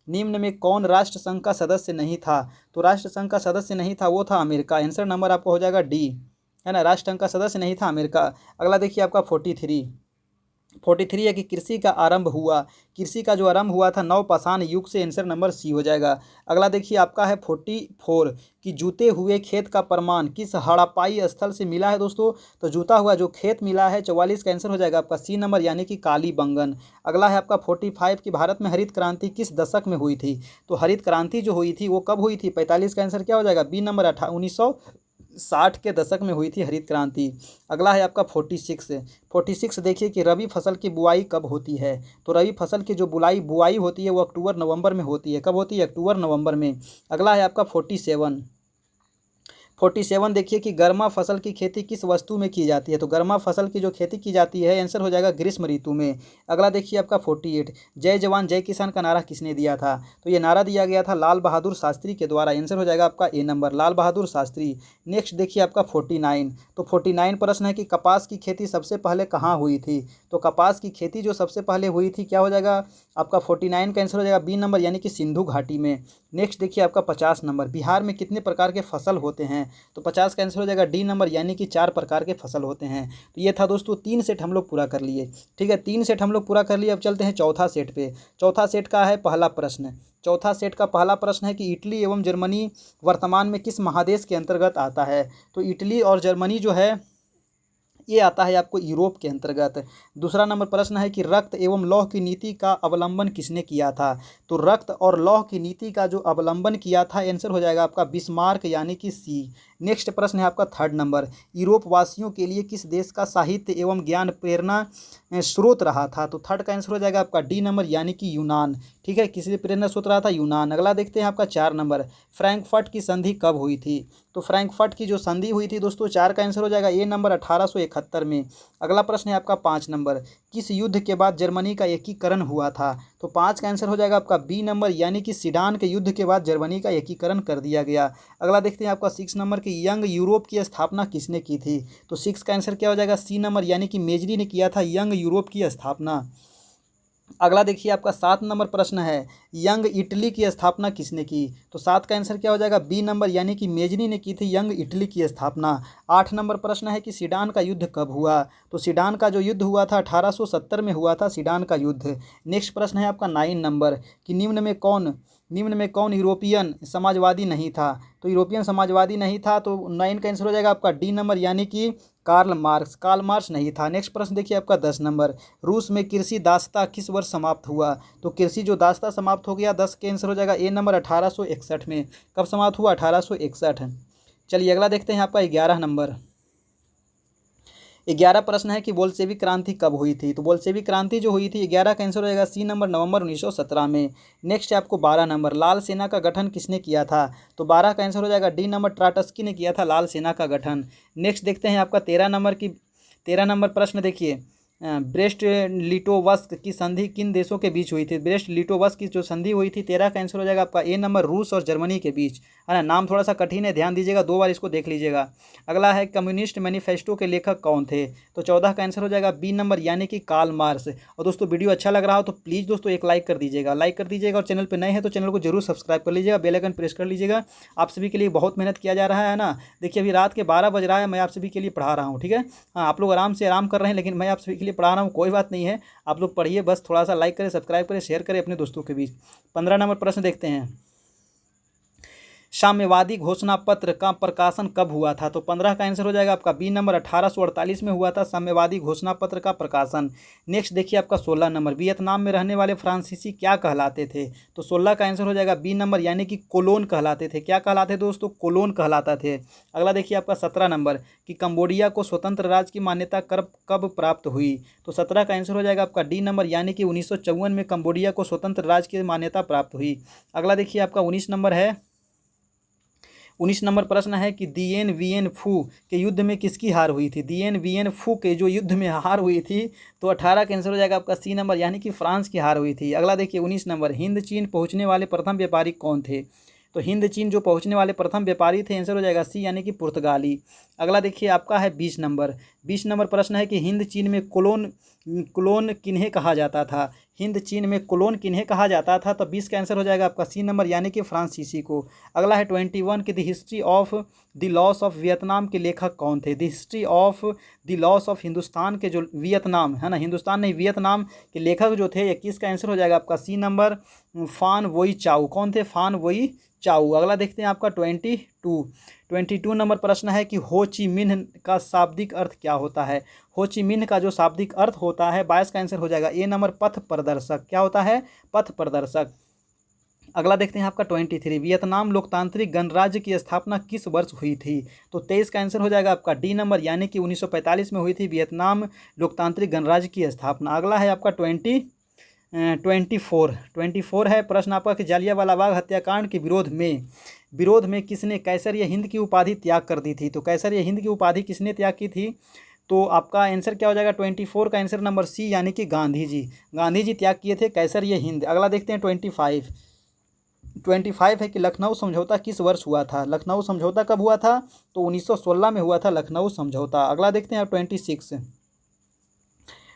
निम्न में कौन राष्ट्र संघ का सदस्य नहीं था? तो राष्ट्र संघ का सदस्य नहीं था, वो था अमेरिका। आंसर नंबर आपका हो जाएगा डी, है ना, राष्ट्र संघ का सदस्य नहीं था अमेरिका। अगला देखिए आपका 43 है कि कृषि का आरंभ हुआ। कृषि का जो आरंभ हुआ था नवपाषाण युग से, आंसर नंबर सी हो जाएगा। अगला देखिए आपका है 44 कि जूते हुए खेत का प्रमाण किस हड़प्पाई स्थल से मिला है दोस्तों? तो जूता हुआ जो खेत मिला है 44 का आंसर हो जाएगा आपका सी नंबर, यानी कि कालीबंगन। अगला है आपका 45 कि भारत में हरित क्रांति किस दशक में हुई थी? तो हरित क्रांति जो हुई थी वो कब हुई थी? 45 का आंसर क्या हो जाएगा बी नंबर, 1960 के दशक में हुई थी हरित क्रांति। अगला है आपका 46 देखिए कि रबी फसल की बुआई कब होती है? तो रबी फसल की जो बुआई होती है वो अक्टूबर नवंबर में होती है। कब होती है? अक्टूबर नवंबर में। अगला है आपका 47 देखिए कि गर्मा फसल की खेती किस वस्तु में की जाती है? तो गर्मा फसल की जो खेती की जाती है, आंसर हो जाएगा ग्रीष्म ऋतु में। अगला देखिए आपका 48 जय जवान जय किसान का नारा किसने दिया था? तो ये नारा दिया गया था लाल बहादुर शास्त्री के द्वारा। आंसर हो जाएगा आपका ए नंबर, लाल बहादुर शास्त्री। नेक्स्ट देखिए आपका 49। तो 49 प्रश्न है कि कपास की खेती सबसे पहले कहाँ हुई थी? तो कपास की खेती जो सबसे पहले हुई थी, क्या हो जाएगा आपका 49 का आंसर हो जाएगा बी नंबर, यानी कि सिंधु घाटी में। नेक्स्ट देखिए आपका 50 नंबर बिहार में कितने प्रकार के फसल होते हैं? तो 50 का आंसर हो जाएगा डी नंबर, यानी कि 4 प्रकार के फसल होते हैं। तो ये था दोस्तों 3 सेट हम लोग पूरा कर लिए। ठीक है, 3 सेट हम लोग पूरा कर लिए। अब चलते हैं चौथा सेट पे। चौथा सेट का है पहला प्रश्न। चौथा सेट का पहला प्रश्न है कि इटली एवं जर्मनी वर्तमान में किस महादेश के अंतर्गत आता है? तो इटली और जर्मनी जो है ये आता है आपको यूरोप के अंतर्गत। दूसरा नंबर प्रश्न है कि रक्त एवं लौह की नीति का अवलंबन किसने किया था? तो रक्त और लौह की नीति का जो अवलंबन किया था, आंसर हो जाएगा आपका बिस्मार्क, यानी कि सी। नेक्स्ट प्रश्न है आपका 3 नंबर यूरोप वासियों के लिए किस देश का साहित्य एवं ज्ञान प्रेरणा स्रोत रहा था? तो थर्ड का आंसर हो जाएगा आपका डी नंबर, यानी कि यूनान। ठीक है, किसी प्रेरणा स्रोत रहा था यूनान। अगला देखते हैं आपका 4 नंबर फ्रैंकफर्ट की संधि कब हुई थी? तो फ्रैंकफर्ट की जो संधि हुई थी दोस्तों, 4 का आंसर हो जाएगा ए नंबर, 1871 में। अगला प्रश्न है आपका 5 नंबर किस युद्ध के बाद जर्मनी का एकीकरण हुआ था? तो 5 का आंसर हो जाएगा आपका बी नंबर, यानी कि सीडान के युद्ध के बाद जर्मनी का एकीकरण कर दिया गया। अगला देखते हैं आपका 6 नंबर की यंग यूरोप की स्थापना किसने की थी? तो 6 का आंसर क्या हो जाएगा सी नंबर, यानी कि मेजरी ने किया था यंग यूरोप की स्थापना। अगला देखिए आपका 7 नंबर प्रश्न है यंग इटली की स्थापना किसने की? तो 7 का आंसर क्या हो जाएगा बी नंबर, यानी कि मेजनी ने की थी यंग इटली की स्थापना। 8 नंबर प्रश्न है कि सीडान का युद्ध कब हुआ? तो सीडान का जो युद्ध हुआ था 1870 में हुआ था सीडान का युद्ध। नेक्स्ट प्रश्न है आपका 9 नंबर कि निम्न में कौन यूरोपियन समाजवादी नहीं था? तो यूरोपियन समाजवादी नहीं था, तो 9 का आंसर हो जाएगा आपका डी नंबर, यानी कि कार्ल मार्क्स नहीं था। नेक्स्ट प्रश्न देखिए आपका 10 नंबर रूस में कृषि दासता किस वर्ष समाप्त हुआ? तो कृषि जो दासता समाप्त हो गया, 10 के आंसर हो जाएगा ए नंबर, 1861 में। कब समाप्त हुआ? 1861। चलिए अगला देखते हैं आपका 11 नंबर। 11 प्रश्न है कि बोल्शेविक क्रांति कब हुई थी? तो बोल्शेविक क्रांति जो हुई थी 11 का आंसर हो जाएगा सी नंबर, नवंबर 1917 में। नेक्स्ट है आपको 12 नंबर लाल सेना का गठन किसने किया था? तो 12 का आंसर हो जाएगा डी नंबर, ट्राटस्की ने किया था लाल सेना का गठन। नेक्स्ट देखते हैं आपका 13 नंबर प्रश्न देखिए ब्रेस्ट लिटोवस्क की संधि किन देशों के बीच हुई थी? ब्रेस्ट लिटोवस्क की जो संधि हुई थी 13 का आंसर हो जाएगा आपका ए नंबर, रूस और जर्मनी के बीच, है ना। नाम थोड़ा सा कठिन है, ध्यान दीजिएगा, 2 बार इसको देख लीजिएगा। अगला है कम्युनिस्ट मैनिफेस्टो के लेखक कौन थे? तो 14 का आंसर हो जाएगा बी नंबर, यानी कि कार्ल मार्क्स। और दोस्तों वीडियो अच्छा लग रहा हो तो प्लीज़ दोस्तों एक लाइक कर दीजिएगा, और चैनल पर नए हैं तो चैनल को जरूर सब्सक्राइब कर लीजिएगा, बेल आइकन प्रेस कर लीजिएगा। आप सभी के लिए बहुत मेहनत किया जा रहा है ना। देखिए अभी रात के 12 बज रहा है, मैं आप सभी के लिए पढ़ा रहा हूँ, ठीक है। हाँ, आप लोग आराम कर रहे हैं, लेकिन मैं आप सभी के लिए पढ़ा रहा हूँ, कोई बात नहीं है। आप लोग पढ़िए, बस थोड़ा सा लाइक करें, सब्सक्राइब करें, शेयर करें अपने दोस्तों के बीच। 15 नंबर प्रश्न देखते हैं साम्यवादी घोषणा पत्र का प्रकाशन कब हुआ था? तो 15 का आंसर हो जाएगा आपका बी नंबर, 1848 में हुआ था साम्यवादी घोषणा पत्र का प्रकाशन। नेक्स्ट देखिए आपका 16 नंबर, वियतनाम में रहने वाले फ्रांसीसी क्या कहलाते थे? तो 16 का आंसर हो जाएगा बी नंबर, यानी कि कोलोन कहलाते थे। क्या कहलाते दोस्तों? कोलोन कहलाता थे। अगला देखिए आपका 17 नंबर, कि कंबोडिया को स्वतंत्र राज्य की मान्यता कब कब प्राप्त हुई? तो 17 का आंसर हो जाएगा आपका डी नंबर, यानी कि 1954 में कंबोडिया को स्वतंत्र राज्य की मान्यता प्राप्त हुई। अगला देखिए आपका 19 नंबर है, 19 नंबर प्रश्न है कि दिएन वियन फू के युद्ध में किसकी हार हुई थी? दिएन वियन फू के जो युद्ध में हार हुई थी, तो 18 का आंसर हो जाएगा आपका सी नंबर, यानी कि फ्रांस की हार हुई थी। अगला देखिए 19 नंबर, हिंद चीन पहुंचने वाले प्रथम व्यापारी कौन थे? तो हिंद चीन जो पहुंचने वाले प्रथम व्यापारी थे, आंसर हो जाएगा सी, यानी कि पुर्तगाली। अगला देखिए आपका है 20 नंबर, 20 नंबर प्रश्न है कि हिंद चीन में कोलोन किन्हें कहा जाता था? हिंद चीन में कोलोन किन्हें कहा जाता था? तो 20 का आंसर हो जाएगा आपका सी नंबर, यानी कि फ्रांसीसी को। अगला है 21 की the history of the loss of Vietnam के लेखक कौन थे? The history of the loss of Hindustan के जो वियतनाम है ना, हिंदुस्तान नहीं वियतनाम के लेखक जो थे, 21 का आंसर हो जाएगा आपका सी नंबर, फान वोई चाउ। कौन थे? फान वोई चाउ। अगला देखते हैं आपका 22 नंबर प्रश्न है कि हो ची मिन्ह का शाब्दिक अर्थ क्या होता है? हो ची मिन्ह का जो शाब्दिक अर्थ होता है, 22 का आंसर हो जाएगा ए नंबर, पथ प्रदर्शक। क्या होता है? पथ प्रदर्शक। अगला देखते हैं आपका 23, वियतनाम लोकतांत्रिक गणराज्य की स्थापना किस वर्ष हुई थी? तो 23 का आंसर हो जाएगा आपका डी नंबर, यानी कि 1945 में हुई थी वियतनाम लोकतांत्रिक गणराज्य की स्थापना। अगला है आपका 24 है प्रश्न आपका कि जालियांवाला बाग हत्याकांड के विरोध में किसने कैसर हिंद की उपाधि त्याग कर दी थी? तो कैसर हिंद की उपाधि किसने त्याग की थी? तो आपका आंसर क्या हो जाएगा? 24 का आंसर नंबर सी, यानी कि गांधी जी त्याग किए थे कैसर हिंद। अगला देखते हैं 25 है कि लखनऊ समझौता किस वर्ष हुआ था? लखनऊ समझौता कब हुआ था? तो 1916 में हुआ था लखनऊ समझौता। अगला देखते हैं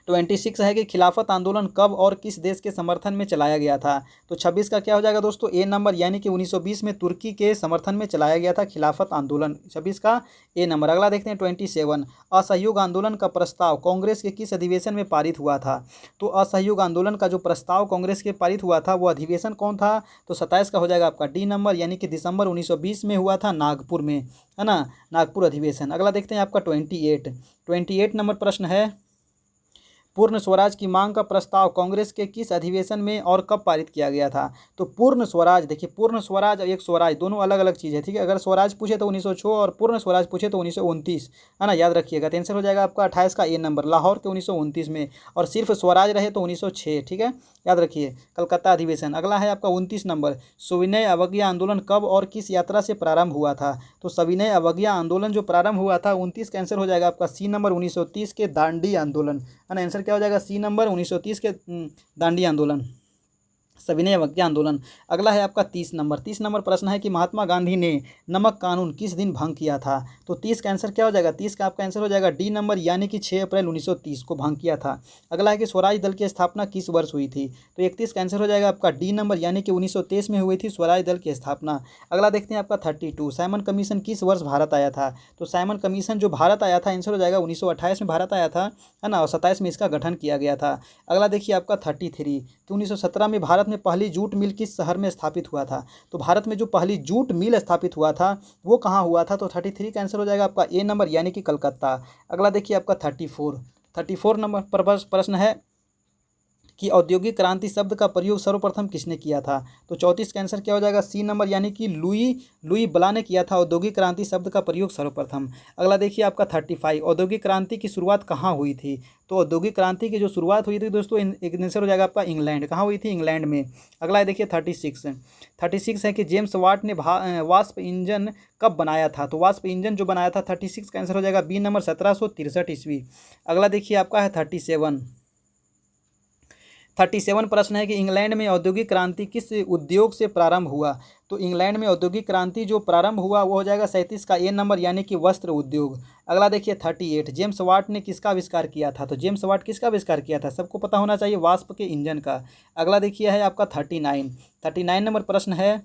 26 है कि खिलाफत आंदोलन कब और किस देश के समर्थन में चलाया गया था? तो 26 का क्या हो जाएगा दोस्तों? ए नंबर, यानी कि 1920 में तुर्की के समर्थन में चलाया गया था खिलाफत आंदोलन। 26 का ए नंबर। अगला देखते हैं 27, असहयोग आंदोलन का प्रस्ताव कांग्रेस के किस अधिवेशन में पारित हुआ था? तो असहयोग आंदोलन का जो प्रस्ताव कांग्रेस के पारित हुआ था, वो अधिवेशन कौन था? तो 27 का हो जाएगा आपका डी नंबर, यानी कि दिसंबर 1920 में हुआ था नागपुर में, है ना, नागपुर अधिवेशन। अगला देखते हैं आपका 28 नंबर प्रश्न है, पूर्ण स्वराज की मांग का प्रस्ताव कांग्रेस के किस अधिवेशन में और कब पारित किया गया था? तो पूर्ण स्वराज, देखिए पूर्ण स्वराज और एक स्वराज दोनों अलग अलग चीज़ है, ठीक है। अगर स्वराज पूछे तो 1906 और पूर्ण स्वराज पूछे तो 1929, है ना, याद रखिएगा। तो आंसर हो जाएगा आपका 28 का ए नंबर, लाहौर के 1929 में, और सिर्फ स्वराज रहे तो 1906, ठीक है, याद रखिए, कलकत्ता अधिवेशन। अगला है आपका 29 नंबर, सविनय अवज्ञा आंदोलन कब और किस यात्रा से प्रारंभ हुआ था? तो सविनय अवज्ञा आंदोलन जो प्रारंभ हुआ था 29 का आंसर हो जाएगा आपका सी नंबर, 1930 के दांडी आंदोलन, है ना। आंसर क्या हो जाएगा? सी नंबर, 1930 के दांडी आंदोलन, सविनय अवज्ञा आंदोलन। अगला है आपका 30 नंबर प्रश्न है कि महात्मा गांधी ने नमक कानून किस दिन भंग किया था? तो 30 का आंसर क्या हो जाएगा? 30 का आपका आंसर हो जाएगा डी नंबर, यानी कि 6 अप्रैल 1930 को भंग किया था। अगला है कि स्वराज दल की स्थापना किस वर्ष हुई थी? तो 31 का आंसर हो जाएगा आपका डी नंबर, यानी कि 1923 में हुई थी स्वराज दल की स्थापना। अगला देखते हैं आपका 32, साइमन कमीशन किस वर्ष भारत आया था? तो साइमन कमीशन जो भारत आया था, आंसर हो जाएगा 1928 में भारत आया था, है ना, और 27 में इसका गठन किया गया था। अगला देखिए आपका 33, तो 1917 में भारत में पहली जूट मिल किस शहर में स्थापित हुआ था? तो भारत में जो पहली जूट मिल स्थापित हुआ था वो कहाँ हुआ था? तो 33 का आंसर हो जाएगा आपका ए नंबर, यानी कि कलकत्ता। अगला देखिए आपका 34 नंबर पर प्रश्न है कि औद्योगिक क्रांति शब्द का प्रयोग सर्वप्रथम किसने किया था? तो 34 का आंसर क्या हो जाएगा? सी नंबर, यानी कि लुई ब्ला ने किया था औद्योगिक क्रांति शब्द का प्रयोग सर्वप्रथम। अगला देखिए आपका 35, औद्योगिक क्रांति की शुरुआत कहाँ हुई थी? तो औद्योगिक क्रांति की जो शुरुआत हुई थी दोस्तों, एक आंसर हो जाएगा आपका इंग्लैंड। कहाँ हुई थी? इंग्लैंड में। अगला देखिए 36 है कि जेम्स वाट ने वाष्प इंजन कब बनाया था? तो वाष्प इंजन जो बनाया था, 36 का आंसर हो जाएगा बी नंबर, 1763 ईस्वी। अगला देखिए आपका है 37 प्रश्न है कि इंग्लैंड में औद्योगिक क्रांति किस उद्योग से प्रारंभ हुआ? तो इंग्लैंड में औद्योगिक क्रांति जो प्रारंभ हुआ वो हो जाएगा 37 का ए नंबर, यानी कि वस्त्र उद्योग। अगला देखिए 38, जेम्स वाट ने किसका आविष्कार किया था? तो जेम्स वाट किसका आविष्कार किया था? सबको पता होना चाहिए, वाष्प के इंजन का। अगला देखिए है आपका 39 नंबर प्रश्न है,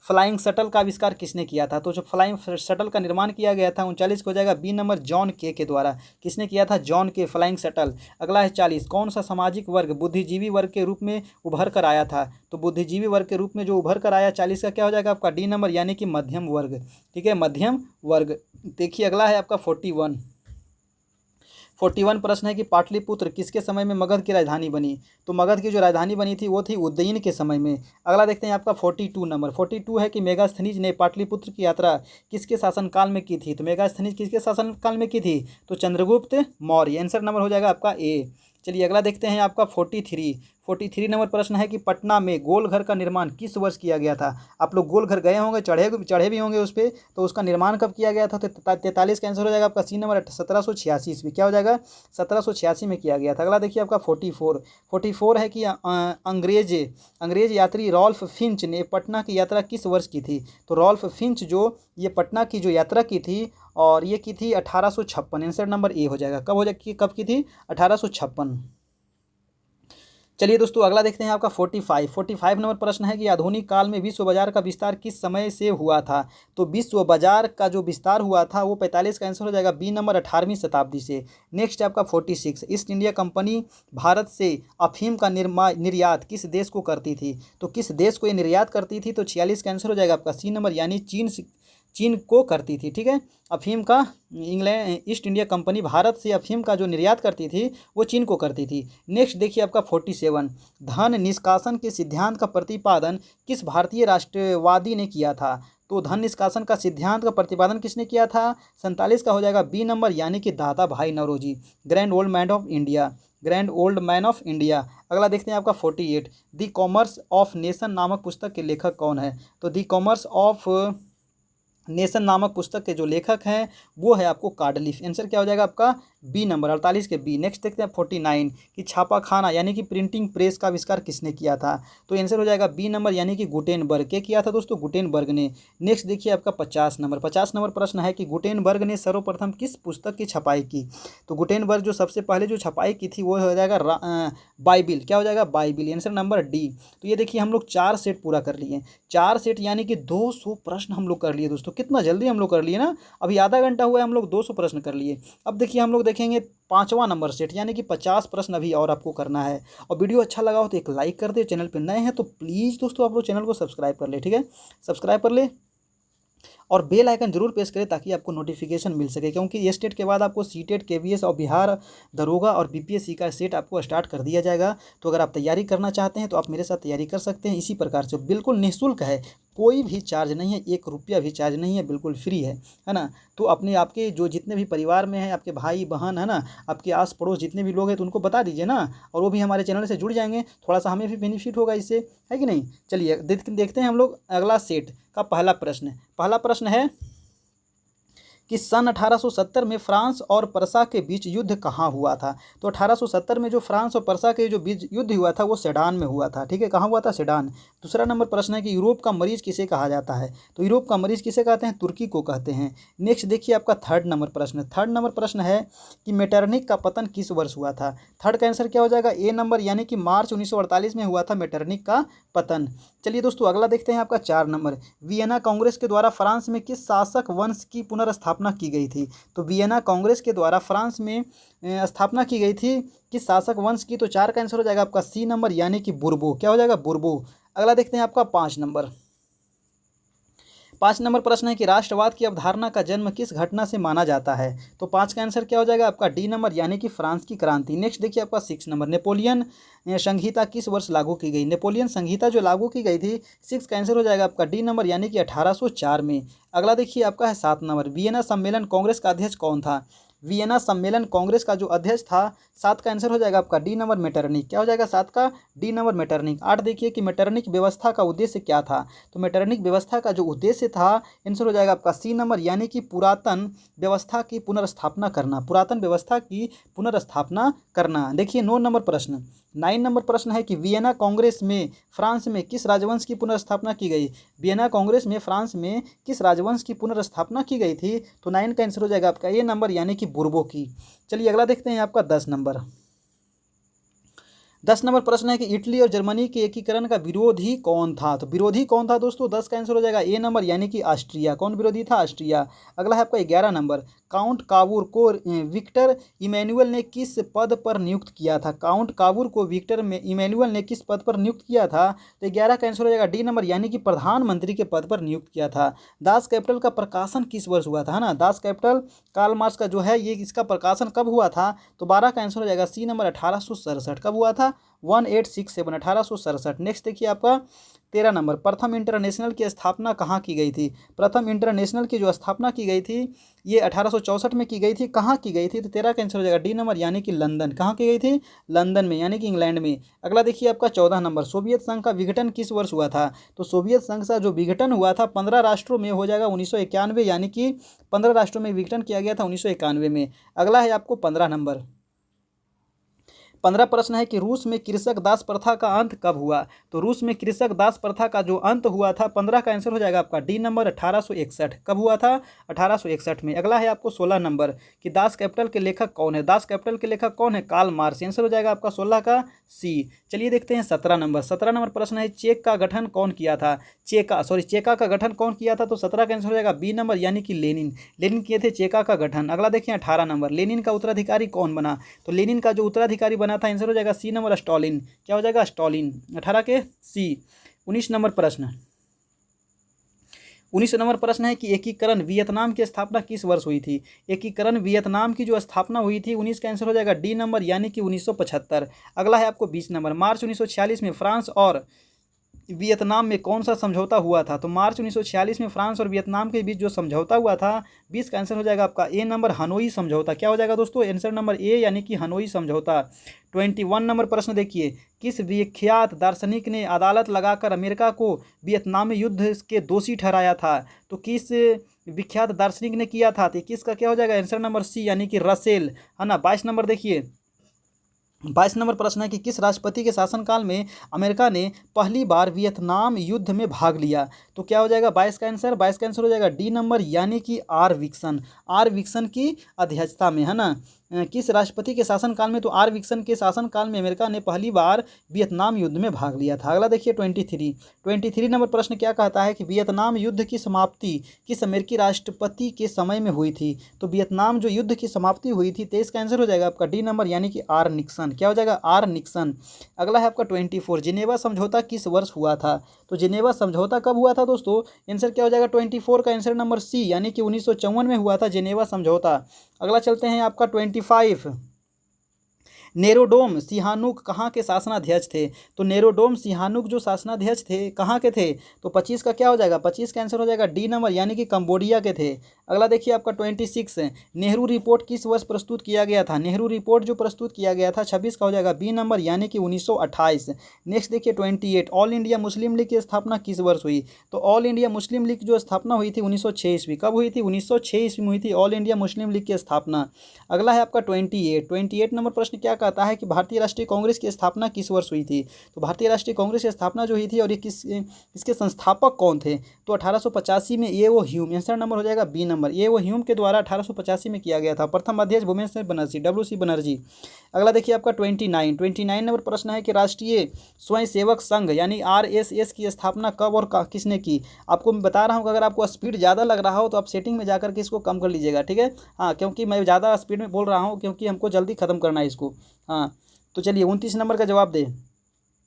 फ्लाइंग शटल का आविष्कार किसने किया था? तो जो फ्लाइंग शटल का निर्माण किया गया था 39 को हो जाएगा बी नंबर जॉन के द्वारा। किसने किया था? जॉन के, फ्लाइंग शटल। अगला है 40, कौन सा सामाजिक वर्ग बुद्धिजीवी वर्ग के रूप में उभर कर आया था? तो बुद्धिजीवी वर्ग के रूप में जो उभर कर आया 40 का क्या हो जाएगा आपका? डी नंबर यानी कि मध्यम वर्ग। ठीक है, मध्यम वर्ग। देखिए अगला है आपका 41 प्रश्न है कि पाटलिपुत्र किसके समय में मगध की राजधानी बनी? तो मगध की जो राजधानी बनी थी वो थी उदयन के समय में। अगला देखते हैं आपका 42 नंबर। 42 है कि मेगास्थनीज ने पाटलिपुत्र की यात्रा किसके शासनकाल में की थी? तो मेगास्थनीज किसके शासनकाल में की थी? तो चंद्रगुप्त मौर्य। आंसर नंबर हो जाएगा आपका ए। चलिए अगला देखते हैं आपका 43 नंबर प्रश्न है कि पटना में गोलघर का निर्माण किस वर्ष किया गया था? आप लोग गोलघर गए होंगे, चढ़े भी होंगे उस पर, तो उसका निर्माण कब किया गया था? तो 43 का आंसर हो जाएगा आपका सी नंबर 1786 ईस्वी। क्या हो जाएगा? 1786 में किया गया था। अगला देखिए आपका 44 है कि अंग्रेज यात्री रॉल्फ फिंच ने पटना की यात्रा किस वर्ष की थी? तो रॉल्फ फिंच जो ये पटना की जो यात्रा की थी और ये की थी 1856। आंसर नंबर ए हो जाएगा। कब की थी? 1856। चलिए दोस्तों अगला देखते हैं आपका 45 नंबर प्रश्न है कि आधुनिक काल में विश्व बाजार का विस्तार किस समय से हुआ था? तो विश्व बाजार का जो विस्तार हुआ था वो 45 का आंसर हो जाएगा बी नंबर 18वीं शताब्दी से। नेक्स्ट है आपका 46, ईस्ट इंडिया कंपनी भारत से अफीम का निर्यात किस देश को करती थी? तो किस देश को ये निर्यात करती थी? तो 46 का आंसर हो जाएगा आपका सी नंबर यानी चीन को करती थी। ठीक है, अफीम का ईस्ट इंडिया कंपनी भारत से अफीम का जो निर्यात करती थी वो चीन को करती थी। नेक्स्ट देखिए आपका 47, धन निष्कासन के सिद्धांत का प्रतिपादन किस भारतीय राष्ट्रवादी ने किया था? तो धन निष्कासन का सिद्धांत का प्रतिपादन किसने किया था? 47 का हो जाएगा बी नंबर यानी कि Dadabhai Naoroji, grand old man of India. अगला देखते हैं आपका 48, द कॉमर्स ऑफ नेशन नामक पुस्तक के लेखक कौन है? तो द कॉमर्स ऑफ नेशन नामक पुस्तक के जो लेखक हैं वो है आपको कार्डलिफ। आंसर क्या हो जाएगा आपका? बी नंबर 48 के बी। नेक्स्ट देखते हैं 49 कि छापाखाना यानी कि प्रिंटिंग प्रेस का आविष्कार किसने किया था? तो आंसर हो जाएगा बी नंबर यानी कि गुटेनबर्ग। के किया था दोस्तों? गुटेनबर्ग ने। नेक्स्ट देखिए आपका 50 नंबर प्रश्न है कि गुटेनबर्ग ने सर्वप्रथम किस पुस्तक की छपाई की? तो गुटेनबर्ग जो सबसे पहले जो छपाई की थी वो हो जाएगा बाइबिल। क्या हो जाएगा? बाइबिल। Answer number D. तो ये देखिए हम लोग 4 सेट पूरा कर लिए। 4 सेट यानी कि 200 प्रश्न हम लोग कर लिए दोस्तों। कितना जल्दी हम लोग कर लिए ना, अभी आधा घंटा हुआ है हम लोग 200 प्रश्न कर लिए। अब देखिए हम लोग देखेंगे 5वां नंबर सेट यानी कि 50 प्रश्न अभी और आपको करना है। और वीडियो अच्छा लगा हो तो एक लाइक कर दे, चैनल पर नए हैं तो प्लीज़ दोस्तों आप लोग चैनल को सब्सक्राइब कर ले। ठीक है, सब्सक्राइब कर ले और बेल आइकन जरूर प्रेस करें ताकि आपको नोटिफिकेशन मिल सके, क्योंकि ये स्टेट के बाद आपको सीटेट, केवीएस और बिहार दरोगा और बीपीएससी का सेट आपको स्टार्ट कर दिया जाएगा। तो अगर आप तैयारी करना चाहते हैं तो आप मेरे साथ तैयारी कर सकते हैं। इसी प्रकार से बिल्कुल निःशुल्क है, कोई भी चार्ज नहीं है, 1 रुपया भी चार्ज नहीं है, बिल्कुल फ्री है ना। तो अपने आपके जो जितने भी परिवार में हैं, आपके भाई बहन है ना, आपके आस पड़ोस जितने भी लोग हैं तो उनको बता दीजिए ना, और वो भी हमारे चैनल से जुड़ जाएंगे, थोड़ा सा हमें भी बेनिफिट होगा इससे, है कि नहीं। चलिए देखते हैं हम लोग अगला सेट का पहला प्रश्न है कि सन 1870 में फ्रांस और पर्सा के बीच युद्ध कहाँ हुआ था? तो 1870 में जो फ्रांस और पर्सा के जो बीच युद्ध हुआ था वो सेडान में हुआ था। ठीक है, कहाँ हुआ था? सेडान। दूसरा नंबर प्रश्न है कि यूरोप का मरीज किसे कहा जाता है? तो यूरोप का मरीज किसे कहते हैं? तुर्की को कहते हैं। नेक्स्ट देखिए आपका थर्ड नंबर प्रश्न है कि मेटरनिक का पतन किस वर्ष हुआ था? थर्ड का आंसर क्या हो जाएगा? ए नंबर यानी कि मार्च 1948 में हुआ था मेटरनिक का पतन। चलिए दोस्तों अगला देखते हैं आपका 4 नंबर, वियना कांग्रेस के द्वारा फ्रांस में किस शासक वंश की पुनर्स्थापना की गई थी? तो वियना कांग्रेस के द्वारा फ्रांस में स्थापना की गई थी किस शासक वंश की? तो 4 का आंसर हो जाएगा आपका सी नंबर यानी कि बुर्बो। क्या हो जाएगा? बुर्बो। अगला देखते हैं आपका 5 नंबर प्रश्न है कि राष्ट्रवाद की अवधारणा का जन्म किस घटना से माना जाता है? तो 5 का आंसर क्या हो जाएगा आपका? डी नंबर यानी कि फ्रांस की क्रांति। नेक्स्ट देखिए आपका 6 नंबर, नेपोलियन संहिता किस वर्ष लागू की गई? नेपोलियन संहिता जो लागू की गई थी, 6 का आंसर हो जाएगा आपका डी नंबर यानी कि 1804 में। अगला देखिए आपका है 7 नंबर, वियना सम्मेलन कांग्रेस का अध्यक्ष कौन था? वियना सम्मेलन कांग्रेस का जो अध्यक्ष था, 7 का आंसर हो जाएगा आपका डी नंबर मेटरनिक। क्या हो जाएगा 7 का? D number Metternich. 8 देखिए कि मेटरनिक व्यवस्था का उद्देश्य क्या था? तो मेटरनिक व्यवस्था का जो उद्देश्य था, आंसर हो जाएगा आपका सी नंबर यानी कि पुरातन व्यवस्था की पुनर्स्थापना करना। देखिए 9 नंबर प्रश्न है कि वियना कांग्रेस में फ्रांस में किस राजवंश की पुनर्स्थापना की गई? वियना कांग्रेस में फ्रांस में किस राजवंश की पुनर्स्थापना की गई थी? तो 9 का आंसर हो जाएगा आपका ए नंबर यानी कि बुर्बो की। चलिए अगला देखते हैं आपका 10 नंबर। 10 नंबर प्रश्न है कि इटली और जर्मनी के एकीकरण का विरोधी कौन था। तो विरोधी कौन था दोस्तों, 10 का आंसर हो जाएगा ए नंबर यानी कि ऑस्ट्रिया। कौन विरोधी था, ऑस्ट्रिया। अगला है आपका 11 नंबर, काउंट काबूर को विक्टर इमैनुअल ने किस पद पर नियुक्त किया था। काउंट काबूर को विक्टर इमैनुअल ने किस पद पर नियुक्त किया था। तो 11 का आंसर हो जाएगा डी नंबर यानी कि प्रधानमंत्री के पद पर नियुक्त किया था। दास कैपिटल का प्रकाशन किस वर्ष हुआ था, है ना। दास कैपिटल कार्ल मार्क्स का जो है ये इसका प्रकाशन कब हुआ था। तो 12 का आंसर हो जाएगा सी नंबर 1867। कब हुआ था, 1867, 1867। नेक्स्ट देखिए आपका 13 नंबर, प्रथम इंटरनेशनल की स्थापना कहाँ की गई थी। प्रथम इंटरनेशनल की जो स्थापना की गई थी ये 1864 में की गई थी। कहाँ की गई थी, तो 13 का आंसर हो जाएगा डी नंबर यानी कि लंदन। कहाँ की गई थी, लंदन में यानी कि इंग्लैंड में। अगला देखिए आपका 14 नंबर, सोवियत संघ का विघटन किस वर्ष हुआ था। तो सोवियत संघ का जो विघटन हुआ था 15 राष्ट्रों में हो जाएगा 1991, यानी कि 15 राष्ट्रों में विघटन किया गया था 1991 में। अगला है आपको 15 नंबर, 15 प्रश्न है कि रूस में कृषक दास प्रथा का अंत कब हुआ। तो रूस में कृषक दास प्रथा का जो अंत हुआ था 15 का आंसर हो जाएगा आपका डी नंबर 1861। कब हुआ था, 1861 में। अगला है आपको 16 नंबर कि दास कैपिटल के लेखक कौन है। दास कैपिटल के लेखक कौन है, कार्ल मार्क्स। आंसर हो जाएगा आपका 16 का सी। चलिए देखते हैं 17 नंबर, 17 नंबर प्रश्न है चेक का गठन कौन किया था। चेका का गठन कौन किया था। तो 17 का आंसर हो जाएगा बी नंबर यानी कि लेनिन। लेनिन किए थे चेका का गठन। अगला देखिए 18 नंबर, लेनिन का उत्तराधिकारी कौन बना। तो लेनिन का जो उत्तराधिकारी बना था आंसर हो जाएगा सी नंबर स्टालिन। क्या हो जाएगा, स्टालिन। 18 के सी। 19 नंबर प्रश्न, 19 नंबर प्रश्न है कि एकीकरण वियतनाम की स्थापना किस वर्ष हुई थी। एकीकरण वियतनाम की जो स्थापना हुई थी 19 का आंसर हो जाएगा डी नंबर यानी कि 1975। अगला है आपको 20 नंबर, मार्च 1946 में फ्रांस और वियतनाम में कौन सा समझौता हुआ था। तो मार्च 1946 में फ्रांस और वियतनाम के बीच जो समझौता हुआ था 20 का आंसर हो जाएगा आपका ए नंबर हनोई समझौता। क्या हो जाएगा दोस्तों, आंसर नंबर ए यानी कि हनोई समझौता। 21 नंबर प्रश्न देखिए, किस विख्यात दार्शनिक ने अदालत लगाकर अमेरिका को वियतनामी युद्ध के दोषी ठहराया था। तो किस विख्यात दार्शनिक ने किया था, तो किसका क्या हो जाएगा, आंसर नंबर सी यानी कि रसेल, है ना। 22 नंबर देखिए, 22 नंबर प्रश्न है कि किस राष्ट्रपति के शासनकाल में अमेरिका ने पहली बार वियतनाम युद्ध में भाग लिया। तो क्या हो जाएगा 22 का आंसर, 22 का आंसर हो जाएगा डी नंबर यानी कि आर विक्सन। आर विक्सन की अध्यक्षता में, है ना। किस राष्ट्रपति के शासनकाल में, तो आर विक्सन के शासनकाल में अमेरिका ने पहली बार वियतनाम युद्ध में भाग लिया था। अगला देखिए 23 नंबर प्रश्न क्या कहता है कि वियतनाम युद्ध की समाप्ति किस अमेरिकी राष्ट्रपति के समय में हुई थी। तो वियतनाम जो युद्ध की समाप्ति हुई थी 23 का आंसर हो जाएगा आपका डी नंबर यानी कि आर निक्सन। क्या हो जाएगा, आर निक्सन। अगला है आपका 24, जिनेवा समझौता किस वर्ष हुआ था। तो जिनेवा समझौता कब हुआ था दोस्तों, आंसर क्या हो जाएगा 24 का आंसर नंबर सी यानी कि 1954 में हुआ था जिनेवा समझौता। अगला चलते हैं आपका 25, नेरोडोम सिहानुक कहाँ के शासनाध्यक्ष थे। तो नेरोडोम सिहानुक जो शासनाध्यक्ष थे कहाँ के थे। तो 25 का क्या हो जाएगा, 25 का आंसर हो जाएगा डी नंबर यानी कि कंबोडिया के थे। अगला देखिए आपका 26, नेहरू रिपोर्ट किस वर्ष प्रस्तुत किया गया था। नेहरू रिपोर्ट जो प्रस्तुत किया गया था 26 का हो जाएगा बी नंबर यानी कि 1928। नेक्स्ट देखिए 28, ऑल इंडिया मुस्लिम लीग की स्थापना किस वर्ष हुई। तो ऑल इंडिया मुस्लिम लीग जो स्थापना हुई थी 1906 ईस्वी। कब हुई थी, 1906 ईस्वी में हुई थी ऑल इंडिया मुस्लिम लीग की स्थापना। अगला है आपका 28 नंबर प्रश्न क्या कहता है कि भारतीय राष्ट्रीय कांग्रेस की स्थापना किस वर्ष हुई थी। तो भारतीय राष्ट्रीय कांग्रेस की स्थापना जो हुई थी और ये इसके संस्थापक कौन थे। तो 1885 में ए ओ ह्यूम। आंसर नंबर हो जाएगा बी नंबर, ए ओ ह्यूम के द्वारा 1885 में किया गया था। प्रथम अध्यक्ष भूपेन्द्र बनर्जी, WC बनर्जी। अगला देखिए आपका 29 नंबर प्रश्न है कि राष्ट्रीय स्वयंसेवक संघ यानी RSS की स्थापना कब और किसने की। आपको मैं बता रहा हूँ कि अगर आपको स्पीड ज़्यादा लग रहा हो तो आप सेटिंग में जाकर के इसको कम कर लीजिएगा, ठीक है। हाँ, क्योंकि मैं ज़्यादा स्पीड में बोल रहा हूँ क्योंकि हमको जल्दी ख़त्म करना है इसको। हाँ, तो चलिए 29 नंबर का जवाब दे।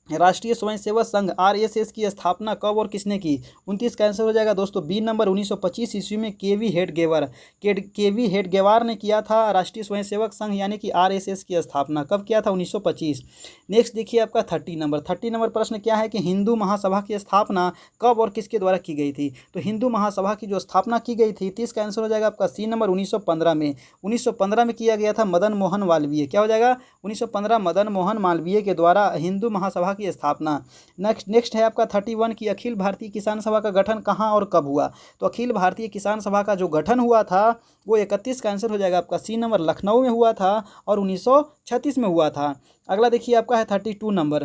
राष्ट्रीय स्वयंसेवक संघ RSS की स्थापना कब और किसने की। 29 का आंसर हो जाएगा दोस्तों बी नंबर 1925 ईस्वी में केवी हेडगेवार ने किया था राष्ट्रीय स्वयंसेवक संघ यानी कि RSS की स्थापना। कब किया था, 1925। नेक्स्ट देखिए आपका 30 नंबर प्रश्न क्या है कि हिंदू महासभा की स्थापना कब और किसके द्वारा की गई थी। तो हिंदू महासभा की जो स्थापना की गई थी 30 का आंसर हो जाएगा आपका सी नंबर 1915 में। 1915 में किया गया था मदन मोहन मालवीय। क्या हो जाएगा, 1915 मदन मोहन मालवीय के द्वारा हिंदू महासभा की स्थापना। नेक्स्ट है आपका 31 की अखिल भारतीय किसान सभा का गठन कहाँ और कब हुआ। तो अखिल भारतीय किसान सभा का जो गठन हुआ था वो 31 का आंसर हो जाएगा आपका सी नंबर लखनऊ में हुआ था और 1936 में हुआ था। अगला देखिए आपका है 32 नंबर,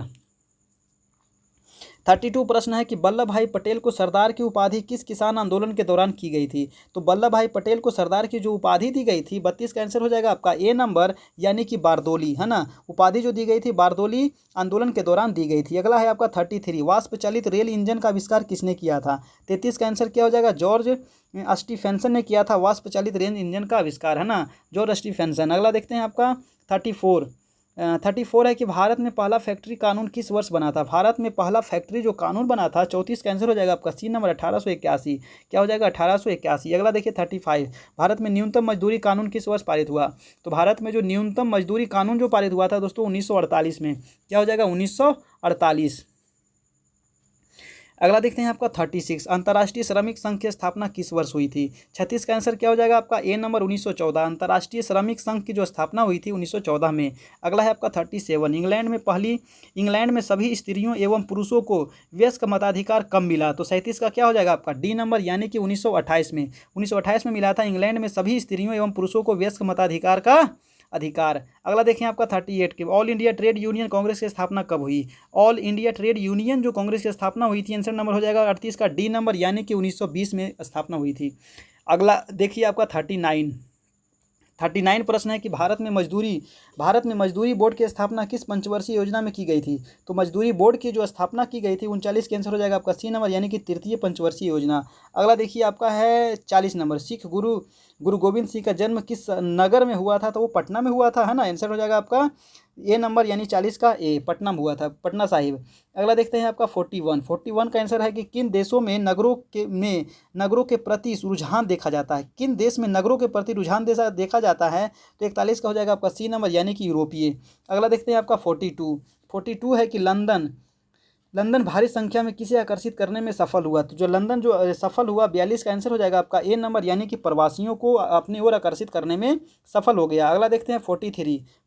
32 प्रश्न है कि वल्लभ भाई पटेल को सरदार की उपाधि किस किसान आंदोलन के दौरान की गई थी। तो वल्लभ भाई पटेल को सरदार की जो उपाधि दी गई थी, 32 का आंसर हो जाएगा आपका ए नंबर, यानी कि बारदोली, है ना। उपाधि जो दी गई थी बारदोली आंदोलन के दौरान दी गई थी। अगला है आपका 33, वाष्प चालित रेल इंजन का आविष्कार किसने किया था। 33 का आंसर क्या हो जाएगा, जॉर्ज स्टीफेंसन ने किया था वाष्प चालित रेल इंजन का आविष्कार, है ना, जॉर्ज स्टीफेंसन। अगला देखते हैं आपका 34 है कि भारत में पहला फैक्ट्री कानून किस वर्ष बना था। भारत में पहला फैक्ट्री जो कानून बना था, 34 का आंसर हो जाएगा आपका सी नंबर, 1881। क्या हो जाएगा, 1881। अगला देखिए 35, भारत में न्यूनतम मजदूरी कानून किस वर्ष पारित हुआ। तो भारत में जो न्यूनतम मजदूरी कानून जो पारित हुआ था दोस्तों 1948 में। क्या हो जाएगा, 1948। अगला देखते हैं आपका 36, अंतर्राष्ट्रीय श्रमिक संघ की स्थापना किस वर्ष हुई थी। 36 का आंसर क्या हो जाएगा आपका ए नंबर, 1914। अंतर्राष्ट्रीय श्रमिक संघ की जो स्थापना हुई थी 1914 में। अगला है आपका 37, इंग्लैंड में सभी स्त्रियों एवं पुरुषों को वयस्क मताधिकार कब मिला। तो 37 का क्या हो जाएगा आपका डी नंबर, यानी कि 1928 में। 1928 में मिला था इंग्लैंड में सभी स्त्रियों एवं पुरुषों को वयस्क मताधिकार का अधिकार। अगला देखें आपका 38 की all India trade union Congress की स्थापना कब हुई। ऑल इंडिया ट्रेड यूनियन जो कांग्रेस की स्थापना हुई थी, आंसर नंबर हो जाएगा 38 का डी नंबर, यानी कि 1920 में स्थापना हुई थी। अगला देखिए आपका 39 प्रश्न है कि भारत में मजदूरी बोर्ड की स्थापना किस पंचवर्षीय योजना में की गई थी। तो मजदूरी बोर्ड की जो स्थापना की गई थी 39 के आंसर हो जाएगा आपका सी नंबर, यानी कि तृतीय पंचवर्षीय योजना। अगला देखिए आपका है 40 नंबर, सिख गुरु गोविंद सिंह का जन्म किस नगर में हुआ था। तो वो पटना में हुआ था, है ना। आंसर हो जाएगा आपका ए नंबर, यानी 40 का ए, पटना में हुआ था, पटना साहिब। अगला देखते हैं आपका 41 का आंसर है कि किन देशों में नगरों के प्रति रुझान देखा जाता है। किन देश में नगरों के प्रति रुझान देखा जाता है। तो 41 का हो जाएगा आपका सी नंबर, यानी कि यूरोपीय। अगला देखते हैं आपका 42 है कि लंदन भारी संख्या में किसे आकर्षित करने में सफल हुआ। तो जो लंदन जो सफल हुआ 42 का आंसर हो जाएगा आपका ए नंबर, यानी कि प्रवासियों को अपनी ओर आकर्षित करने में सफल हो गया। अगला देखते हैं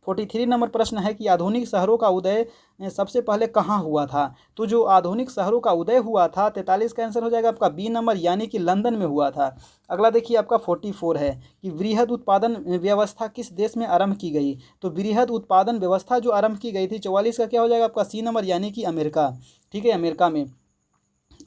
43 नंबर प्रश्न है कि आधुनिक शहरों का उदय सबसे पहले कहाँ हुआ था। तो जो आधुनिक शहरों का उदय हुआ था 43 का आंसर हो जाएगा आपका बी नंबर, यानी कि लंदन में हुआ था। अगला देखिए आपका 44 है कि वृहद उत्पादन व्यवस्था किस देश में आरंभ की गई। तो वृहद उत्पादन व्यवस्था जो आरंभ की गई थी 44 का क्या हो जाएगा आपका सी नंबर, यानी कि अमेरिका, ठीक है, अमेरिका में।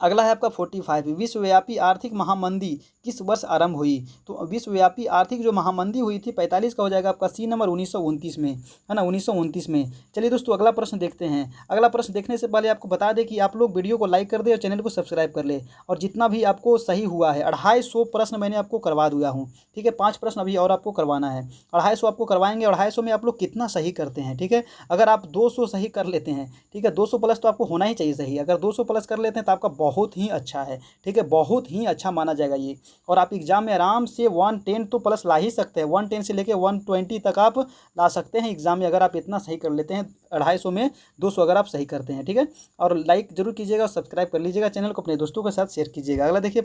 अगला है आपका 45, विश्वव्यापी आर्थिक महामंदी किस वर्ष आरंभ हुई। तो विश्वव्यापी आर्थिक जो महामंदी हुई थी 45 का हो जाएगा आपका सी नंबर, 1929 में, है ना, 1929 में। चलिए दोस्तों अगला प्रश्न देखते हैं। अगला प्रश्न देखने से पहले आपको बता दें कि आप लोग वीडियो को लाइक कर दें और चैनल को सब्सक्राइब कर ले। और जितना भी आपको सही हुआ है 250 प्रश्न मैंने आपको करवा दिया हूँ, ठीक है। 5 प्रश्न अभी और आपको करवाना है, 250 आपको करवाएंगे। 250 में आप लोग कितना सही करते हैं, ठीक है। अगर आप 200 सही कर लेते हैं, ठीक है, 200 प्लस तो आपको होना ही चाहिए सही। अगर 200 प्लस कर लेते हैं तो आपका बहुत ही अच्छा है, ठीक है, बहुत ही अच्छा माना जाएगा ये। और आप एग्जाम में आराम से 110 तो प्लस ला ही सकते हैं, 110 से लेके 120 तक आप ला सकते हैं एग्जाम में, अगर आप इतना सही कर लेते हैं। 250 में 200 अगर आप सही करते हैं, ठीक है। और लाइक जरूर कीजिएगा, सब्सक्राइब कर लीजिएगा चैनल को, अपने दोस्तों के साथ शेयर कीजिएगा। अगला देखिए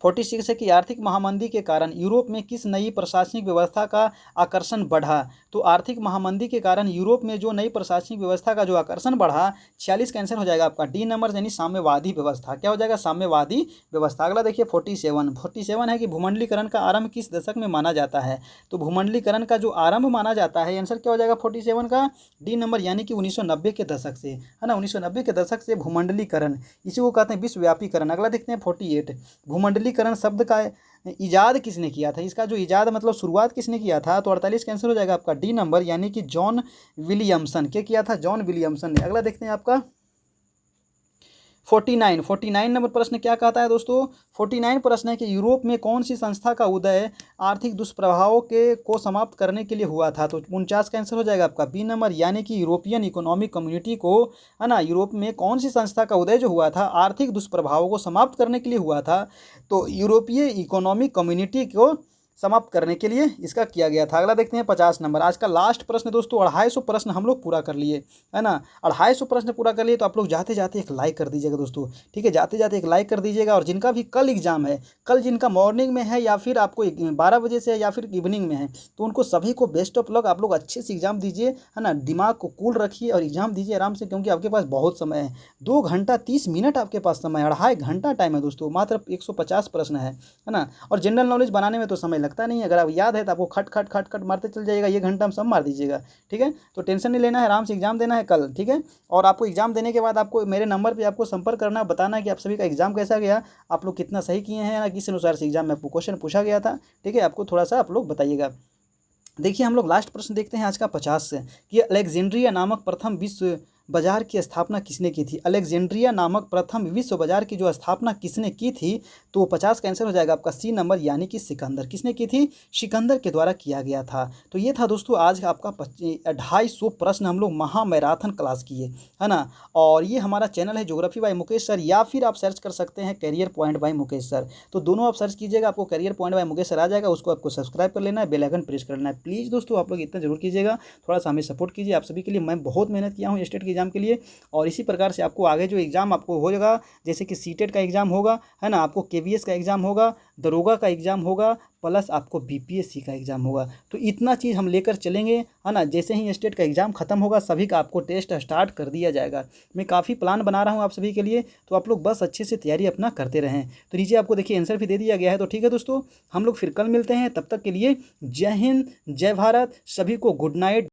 46 है कि आर्थिक महामंदी के कारण यूरोप में किस नई प्रशासनिक व्यवस्था का आकर्षण बढ़ा। तो आर्थिक महामंदी के कारण यूरोप में जो नई प्रशासनिक व्यवस्था का जो आकर्षण बढ़ा, 46 का आंसर हो जाएगा आपका डी नंबर, यानी साम्यवादी व्यवस्था। क्या हो जाएगा, साम्यवादी व्यवस्था। अगला देखिए 47 है कि भूमंडलीकरण का आरंभ किस दशक में माना जाता है। तो भूमंडलीकरण का जो आरंभ माना जाता है, आंसर क्या हो जाएगा 47 का डी नंबर, यानी कि 1990 के दशक से, है ना, 1990 के दशक से भूमंडलीकरण, इसी को कहते हैं विश्वव्यापीकरण। अगला देखते हैं 48, भूमंडलीकरण शब्द का इजाद किसने किया था। इसका जो इजाद मतलब शुरुआत किसने किया था। तो 48 का आंसर हो जाएगा आपका डी नंबर, यानी कि जॉन विलियमसन। क्या किया था, जॉन विलियमसन ने। अगला देखते हैं आपका 49 नंबर प्रश्न क्या कहता है दोस्तों। 49 प्रश्न है कि यूरोप में कौन सी संस्था का उदय आर्थिक दुष्प्रभावों को समाप्त करने के लिए हुआ था। तो 49 का आंसर हो जाएगा आपका बी नंबर, यानी कि यूरोपियन इकोनॉमिक कम्युनिटी को, है ना। यूरोप में कौन सी संस्था का उदय जो हुआ था आर्थिक दुष्प्रभावों को समाप्त करने के लिए हुआ था। तो यूरोपीय इकोनॉमिक कम्युनिटी को समाप्त करने के लिए इसका किया गया था। अगला देखते हैं 50 नंबर, आज का लास्ट प्रश्न दोस्तों। 250 प्रश्न हम लोग पूरा कर लिए, है ना। 250 प्रश्न पूरा कर लिए, तो आप लोग जाते जाते एक लाइक कर दीजिएगा दोस्तों, ठीक है, जाते जाते एक लाइक कर दीजिएगा। और जिनका भी कल एग्जाम है, कल जिनका मॉर्निंग में है या फिर आपको 12 बजे से या फिर इवनिंग में है, तो उनको सभी को बेस्ट ऑफ लक। आप लोग अच्छे से एग्जाम दीजिए, है ना, दिमाग को कूल रखिए और एग्जाम दीजिए आराम से, क्योंकि आपके पास बहुत समय है। 2 घंटा 30 मिनट आपके पास समय है, 2.5 घंटा टाइम है दोस्तों, मात्र 150 प्रश्न है ना। और जनरल नॉलेज बनाने में तो समय लगता नहीं है। अगर आप याद है तो आपको खट खट खट खट मारते चल जाइएगा, ये घंटा हम सब मार दीजिएगा। ठीक है, तो टेंशन नहीं लेना है, आराम से एग्जाम देना है कल। ठीक है, और आपको एग्जाम देने के बाद आपको मेरे नंबर पे आपको संपर्क करना है, बताना है कि आप सभी का एग्जाम कैसा गया, आप लोग कितना सही किए हैं, किस अनुसार से एग्जाम में आपको क्वेश्चन पूछा गया था। ठीक है, आपको थोड़ा सा आप लोग बताइएगा। देखिए हम लोग लास्ट प्रश्न देखते हैं आज का 50 से, कि अलेक्जेंड्रिया नामक प्रथम विश्व बाजार की स्थापना किसने की थी। अलेक्जेंड्रिया नामक प्रथम विश्व बाजार की जो स्थापना किसने की थी, तो 50 का आंसर हो जाएगा आपका सी नंबर, यानी कि सिकंदर। किसने की थी? सिकंदर के द्वारा किया गया था। तो ये था दोस्तों आज का आपका 250 प्रश्न हम लोग महामैराथन क्लास किए, है ना। और ये हमारा चैनल है ज्योग्राफी बाय मुकेश सर, या फिर आप सर्च कर सकते हैं career point by Mukesh sir. तो दोनों आप सर्च कीजिएगा, आपको career point by Mukesh sir आ जाएगा, उसको आपको सब्सक्राइब कर लेना है, बेल आइकन प्रेस कर लेना है। प्लीज़ दोस्तों आप लोग इतना जरूर कीजिएगा, थोड़ा सा हमें सपोर्ट कीजिए। आप सभी के लिए मैं बहुत मेहनत किया हूँ स्टेट के एग्जाम के लिए, और इसी प्रकार से आपको आगे जो एग्ज़ाम आपको होगा, जैसे कि सीटेट का एग्ज़ाम होगा, है ना, आपको केवीएस का एग्ज़ाम होगा, दरोगा का एग्ज़ाम होगा, प्लस आपको बीपीएससी का एग्ज़ाम होगा। तो इतना चीज़ हम लेकर चलेंगे, है ना। जैसे ही स्टेट का एग्ज़ाम खत्म होगा, सभी का आपको टेस्ट स्टार्ट कर दिया जाएगा। मैं काफ़ी प्लान बना रहा हूँ आप सभी के लिए, तो आप लोग बस अच्छे से तैयारी अपना करते रहें। तो नीचे आपको देखिए आंसर भी दे दिया गया है। तो ठीक है दोस्तों, हम लोग फिर कल मिलते हैं, तब तक के लिए जय हिंद, जय भारत, सभी को गुड नाइट।